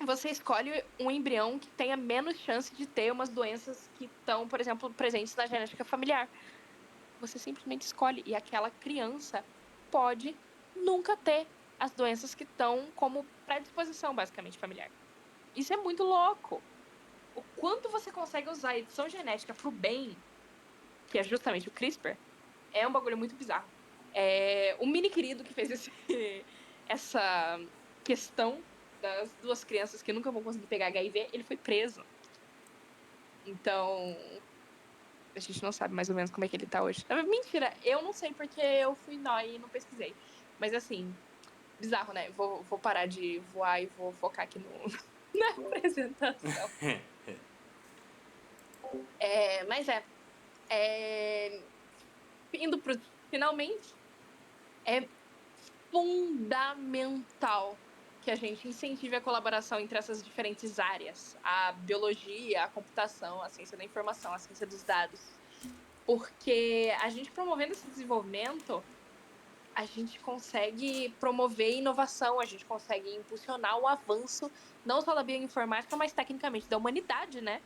Você escolhe um embrião que tenha menos chance de ter umas doenças que estão, por exemplo, presentes na genética familiar. Você simplesmente escolhe. E aquela criança pode nunca ter as doenças que estão como predisposição, basicamente, familiar. Isso é muito louco. O quanto você consegue usar a edição genética pro bem, que é justamente o CRISPR, é um bagulho muito bizarro. O mini querido que fez essa questão das 2 crianças que nunca vão conseguir pegar HIV, ele foi preso. Então, a gente não sabe mais ou menos como é que ele tá hoje. Mentira, eu não sei porque eu fui nóia e não pesquisei. Mas assim, bizarro, né? Vou parar de voar e vou focar aqui na apresentação. Mas indo pro finalmente, é fundamental que a gente incentive a colaboração entre essas diferentes áreas, a biologia, a computação, a ciência da informação, a ciência dos dados, porque a gente promovendo esse desenvolvimento, a gente consegue promover inovação, a gente consegue impulsionar o avanço não só da bioinformática, mas tecnicamente da humanidade, né?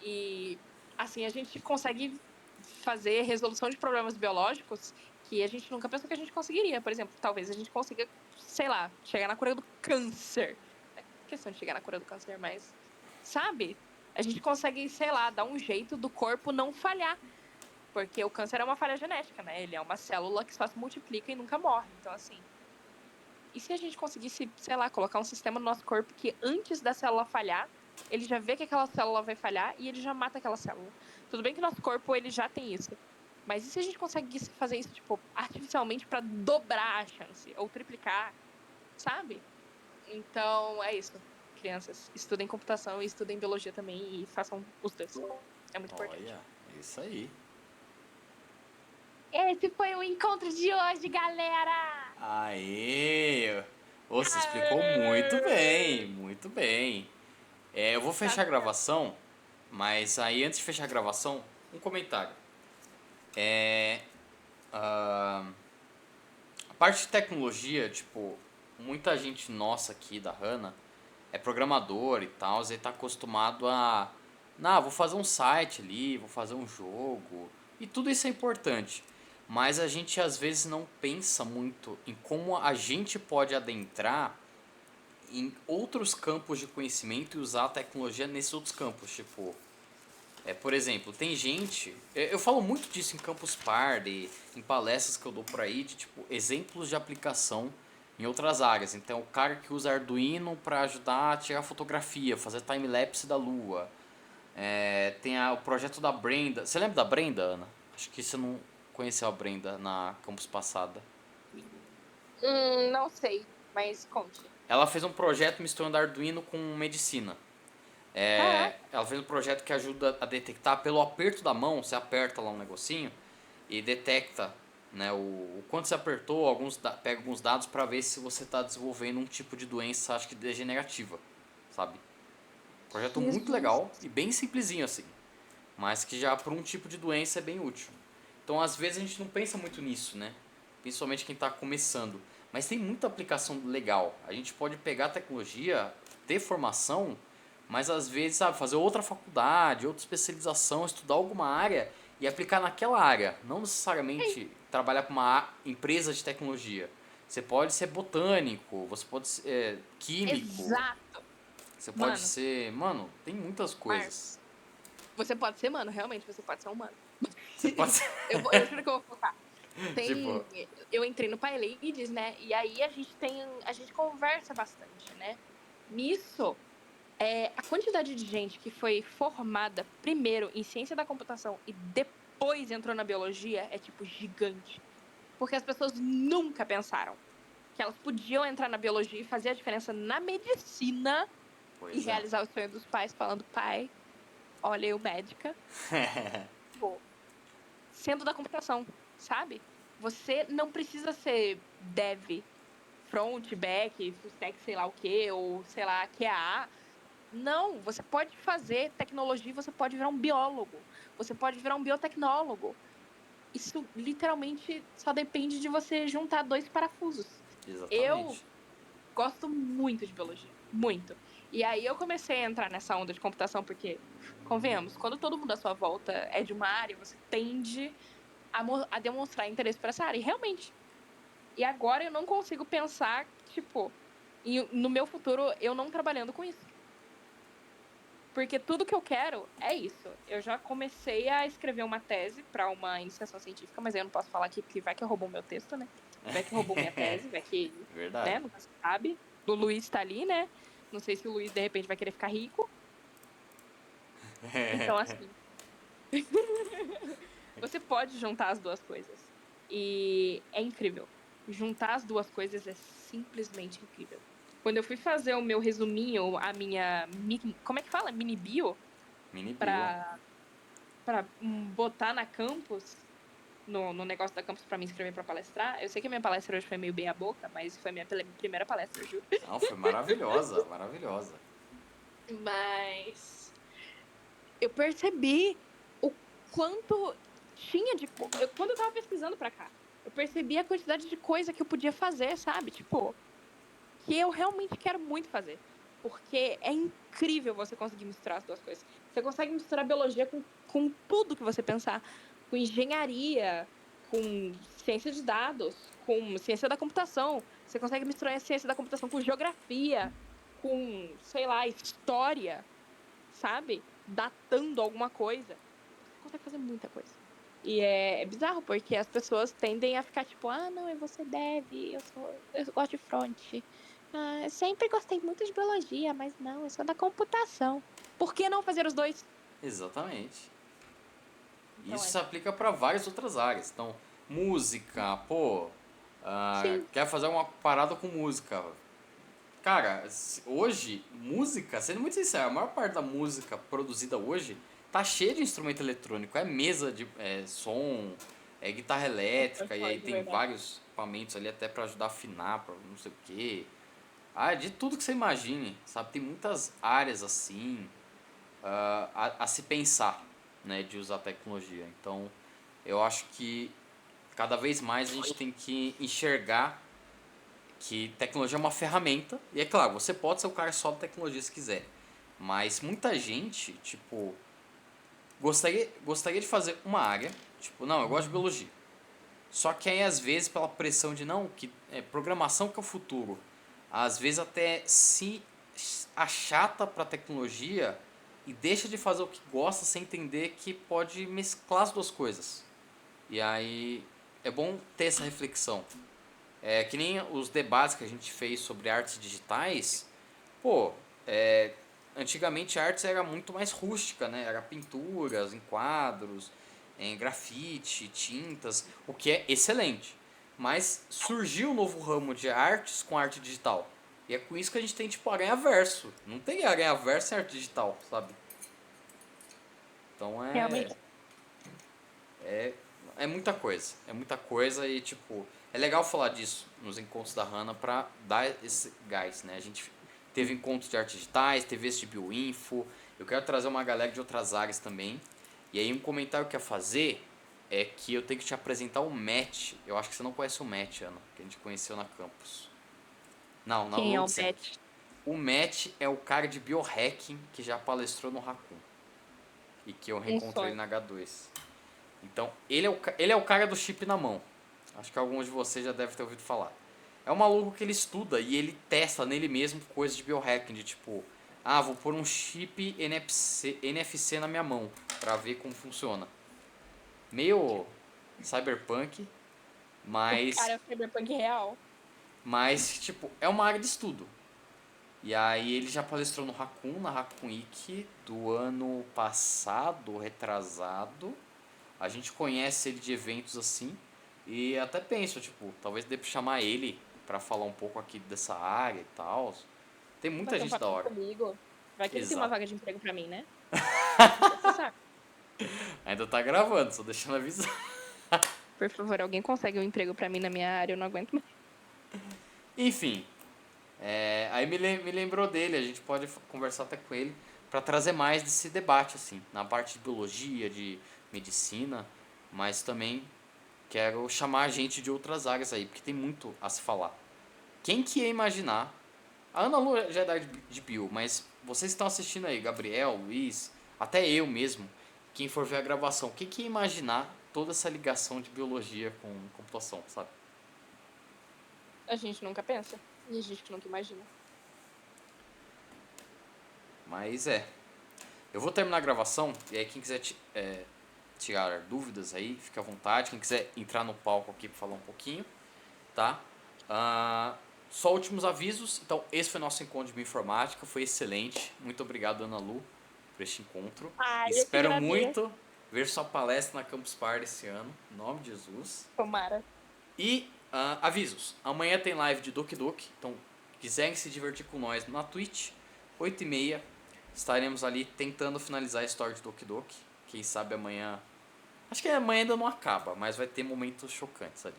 E assim a gente consegue fazer resolução de problemas biológicos que a gente nunca pensou que a gente conseguiria. Por exemplo, talvez a gente consiga, sei lá, chegar na cura do câncer. É questão de chegar na cura do câncer, mas, sabe? A gente consegue, sei lá, dar um jeito do corpo não falhar. Porque o câncer é uma falha genética, né? Ele é uma célula que só se multiplica e nunca morre. Então, assim, e se a gente conseguisse, sei lá, colocar um sistema no nosso corpo que antes da célula falhar, ele já vê que aquela célula vai falhar e ele já mata aquela célula. Tudo bem que nosso corpo, ele já tem isso. Mas e se a gente conseguisse fazer isso, tipo, artificialmente pra dobrar a chance? Ou triplicar, sabe? Então, é isso. Crianças, estudem computação e estudem biologia também e façam os dois. É muito importante. Olha, isso aí. Esse foi o encontro de hoje, galera! Aê! Você explicou muito bem, muito bem. Eu vou fechar a gravação, mas aí antes de fechar a gravação, um comentário. A parte de tecnologia, tipo, muita gente nossa aqui da Hana é programador e tal, e tá acostumado a. Não, vou fazer um site ali, vou fazer um jogo. E tudo isso é importante. Mas a gente às vezes não pensa muito em como a gente pode adentrar em outros campos de conhecimento e usar a tecnologia nesses outros campos. Tipo, por exemplo, tem gente. Eu falo muito disso em Campus Party, em palestras que eu dou por aí, de tipo, exemplos de aplicação em outras áreas. Então, o cara que usa Arduino para ajudar a tirar fotografia, fazer time-lapse da lua. Tem o projeto da Brenda. Você lembra da Brenda, Ana? Acho que você não conheceu a Brenda na campus passada. Não sei, mas conte. Ela fez um projeto misturando Arduino com medicina. Caraca. Ela fez um projeto que ajuda a detectar pelo aperto da mão, você aperta lá um negocinho e detecta, né, o quanto você apertou, pega alguns dados para ver se você está desenvolvendo um tipo de doença, acho que degenerativa, sabe? Projeto muito Jesus. legal e bem simplesinho assim, mas que já para um tipo de doença é bem útil. Então às vezes a gente não pensa muito nisso, né? Principalmente quem está começando. Mas tem muita aplicação legal. A gente pode pegar a tecnologia, ter formação, mas às vezes, sabe, fazer outra faculdade, outra especialização, estudar alguma área e aplicar naquela área. Não necessariamente trabalhar para uma empresa de tecnologia. Você pode ser botânico, você pode ser químico, Exato. você pode Mano, ser. Mano, tem muitas coisas. Marcos, você pode ser mano, realmente, você pode ser um mano. Você pode ser. Eu juro que eu vou focar. Tipo, Eu entrei no PyLadies, né? E aí a gente conversa bastante, né? Nisso, a quantidade de gente que foi formada primeiro em ciência da computação e depois entrou na biologia é, tipo, gigante. Porque as pessoas nunca pensaram que elas podiam entrar na biologia e fazer a diferença na medicina e pois é. realizar o sonho dos pais, falando, pai, olha eu médica, pô, sendo da computação, sabe? Você não precisa ser dev, front, back, full stack, sei lá o quê, ou sei lá, QA. Não, você pode fazer tecnologia, você pode virar um biólogo, você pode virar um biotecnólogo. Isso literalmente só depende de você juntar dois parafusos. Eu Exatamente. gosto muito de biologia, muito. E aí eu comecei a entrar nessa onda de computação porque, convenhamos, quando todo mundo à sua volta é de uma área, você tende a demonstrar interesse por essa área. E realmente. E agora eu não consigo pensar, tipo, no meu futuro eu não trabalhando com isso. Porque tudo que eu quero é isso. Eu já comecei a escrever uma tese para uma iniciação científica, mas eu não posso falar aqui porque vai que roubou meu texto, né? Vai que roubou minha tese, vai que, Verdade. né, nunca se sabe. O Luiz tá ali, né? Não sei se o Luiz de repente vai querer ficar rico. Então, assim, você pode juntar as duas coisas. E é incrível. Juntar as duas coisas é simplesmente incrível. Quando eu fui fazer o meu resuminho, a minha. Como é que fala? Mini bio? Mini bio. Pra botar na campus, no negócio da campus pra me inscrever pra palestrar. Eu sei que a minha palestra hoje foi meio bem a boca, mas foi a minha primeira palestra, juro. Não, foi maravilhosa, maravilhosa. Mas eu percebi o quanto tinha de. Quando eu tava pesquisando pra cá, eu percebi a quantidade de coisa que eu podia fazer, sabe? Tipo, que eu realmente quero muito fazer. Porque é incrível você conseguir misturar as duas coisas. Você consegue misturar biologia com tudo que você pensar. Com engenharia, com ciência de dados, com ciência da computação. Você consegue misturar a ciência da computação com geografia, com, sei lá, história, sabe? Datando alguma coisa. Você consegue fazer muita coisa. E é bizarro, porque as pessoas tendem a ficar tipo, ah, não, você deve, eu gosto de front. Ah, eu sempre gostei muito de biologia, mas não, eu sou da computação. Por que não fazer os dois? Exatamente. Então Isso se aplica para várias outras áreas. Então, música, Sim, quer fazer uma parada com música. Cara, hoje, música, sendo muito sincero, a maior parte da música produzida hoje tá cheia de instrumento eletrônico. É mesa de som, é guitarra elétrica, e aí concordo, tem verdade. vários equipamentos ali até para ajudar a afinar, pra não sei o quê. Ah, de tudo que você imagine, sabe? Tem muitas áreas assim a se pensar, né, de usar tecnologia. Então, eu acho que cada vez mais a gente tem que enxergar que tecnologia é uma ferramenta. E é claro, você pode ser o cara só da tecnologia se quiser. Mas muita gente, tipo, gostaria de fazer uma área, tipo, não, eu gosto de biologia. Só que aí às vezes pela pressão de não, que é programação que é o futuro, às vezes até se achata para tecnologia e deixa de fazer o que gosta sem entender que pode mesclar as duas coisas. E aí é bom ter essa reflexão. É que nem os debates que a gente fez sobre artes digitais. Pô, antigamente a arte era muito mais rústica, né? Era pinturas em quadros, em grafite, tintas, o que é excelente. Mas surgiu um novo ramo de artes com arte digital. E é com isso que a gente tem tipo Aranha Verso. Não tem Aranha Verso em arte digital, sabe? Então Realmente. é, é muita coisa. É muita coisa e tipo, é legal falar disso nos encontros da Hana pra dar esse gás, né? A gente teve encontros de artes digitais, teve esse de bioinfo. Eu quero trazer uma galera de outras áreas também. E aí um comentário que eu ia fazer é que eu tenho que te apresentar o Matt. Eu acho que você não conhece o Matt, Ana, que a gente conheceu na campus. Não, na Quem é Load o Center. Matt? O Matt é o cara de biohacking que já palestrou no Raccoon. E que eu Um reencontrei ele sonho. na H2. Então, ele é o cara do chip na mão. Acho que alguns de vocês já devem ter ouvido falar. É um maluco que ele estuda e ele testa nele mesmo coisas de biohacking, de tipo, ah, vou pôr um chip NFC na minha mão pra ver como funciona. Meio cyberpunk, O cara mas, é o cyberpunk real. mas tipo, é uma área de estudo. E aí ele já palestrou no Raccoon, na Raccoon Week do ano passado, retrasado. A gente conhece ele de eventos assim. E até penso, tipo, talvez dê pra chamar ele pra falar um pouco aqui dessa área e tal. Tem muita Bater um gente da papinho hora. comigo. Vai que ele tem uma Exato. vaga de emprego pra mim, né? Enche esse saco. Ainda tá gravando, só deixando avisar. Por favor, alguém consegue um emprego pra mim na minha área, eu não aguento mais. Enfim, aí me lembrou dele, a gente pode conversar até com ele pra trazer mais desse debate, assim, na parte de biologia, de medicina, mas também quero chamar gente de outras áreas aí, porque tem muito a se falar. Quem que ia imaginar? A Ana Lu já é da área de bio, mas vocês estão assistindo aí, Gabriel, Luiz, até eu mesmo, quem for ver a gravação, quem que ia imaginar toda essa ligação de biologia com computação, sabe? A gente nunca pensa. E a gente nunca imagina. Mas eu vou terminar a gravação e aí quem quiser tirar dúvidas aí, fica à vontade. Quem quiser entrar no palco aqui para falar um pouquinho, tá? Ah, só últimos avisos. Então, esse foi nosso encontro de bioinformática, foi excelente. Muito obrigado, Ana Lu, por este encontro. Ai, eu que Espero agradeço. muito ver sua palestra na Campus Party esse ano, em nome de Jesus. Tomara. E avisos: amanhã tem live de Doki Doki, então quiserem se divertir com nós na Twitch, 8h30. Estaremos ali tentando finalizar a história de Doki Doki. Quem sabe amanhã. Acho que amanhã ainda não acaba, mas vai ter momentos chocantes ali.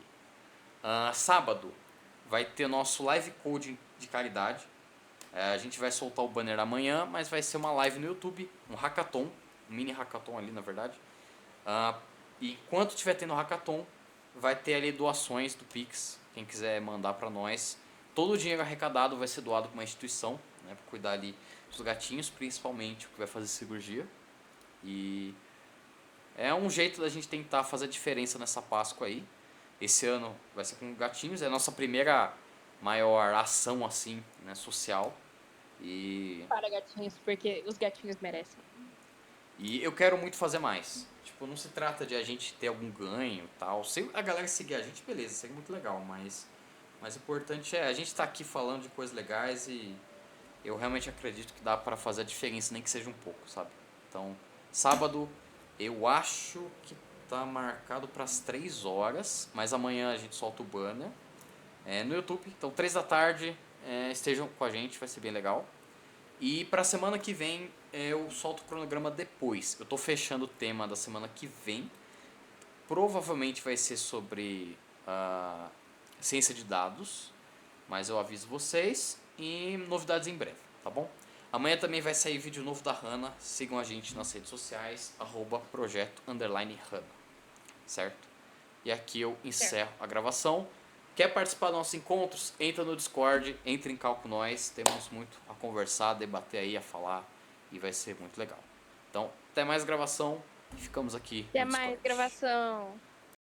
Sábado vai ter nosso live coding de caridade. A gente vai soltar o banner amanhã, mas vai ser uma live no YouTube, um hackathon, um mini hackathon ali na verdade. E enquanto estiver tendo hackathon, vai ter ali doações do Pix, quem quiser mandar para nós. Todo o dinheiro arrecadado vai ser doado para uma instituição, né, para cuidar ali dos gatinhos, principalmente o que vai fazer cirurgia. E É um jeito da gente tentar fazer diferença nessa Páscoa aí. Esse ano vai ser com gatinhos, é a nossa primeira maior ação assim, né, social. E, Para gatinhos, porque os gatinhos merecem. e eu quero muito fazer mais. Tipo, não se trata de a gente ter algum ganho e tal. Se a galera seguir a gente, beleza, isso é muito legal, mas o importante é a gente estar aqui falando de coisas legais e eu realmente acredito que dá para fazer a diferença, nem que seja um pouco, sabe? Então, sábado eu acho que tá marcado para as 3 horas, mas amanhã a gente solta o banner no YouTube. Então, 3 da tarde, estejam com a gente, vai ser bem legal. E para a semana que vem eu solto o cronograma depois. Eu tô fechando o tema da semana que vem. Provavelmente vai ser sobre ciência de dados, mas eu aviso vocês e novidades em breve, tá bom? Amanhã também vai sair vídeo novo da Hanna. Sigam a gente nas redes sociais, @projeto_Hanna, certo? E aqui eu encerro a gravação. Quer participar dos nossos encontros? Entra no Discord, entre em cal com nós. Temos muito a conversar, a debater aí, a falar e vai ser muito legal. Então, até mais gravação. Ficamos aqui Até no mais Discord. gravação.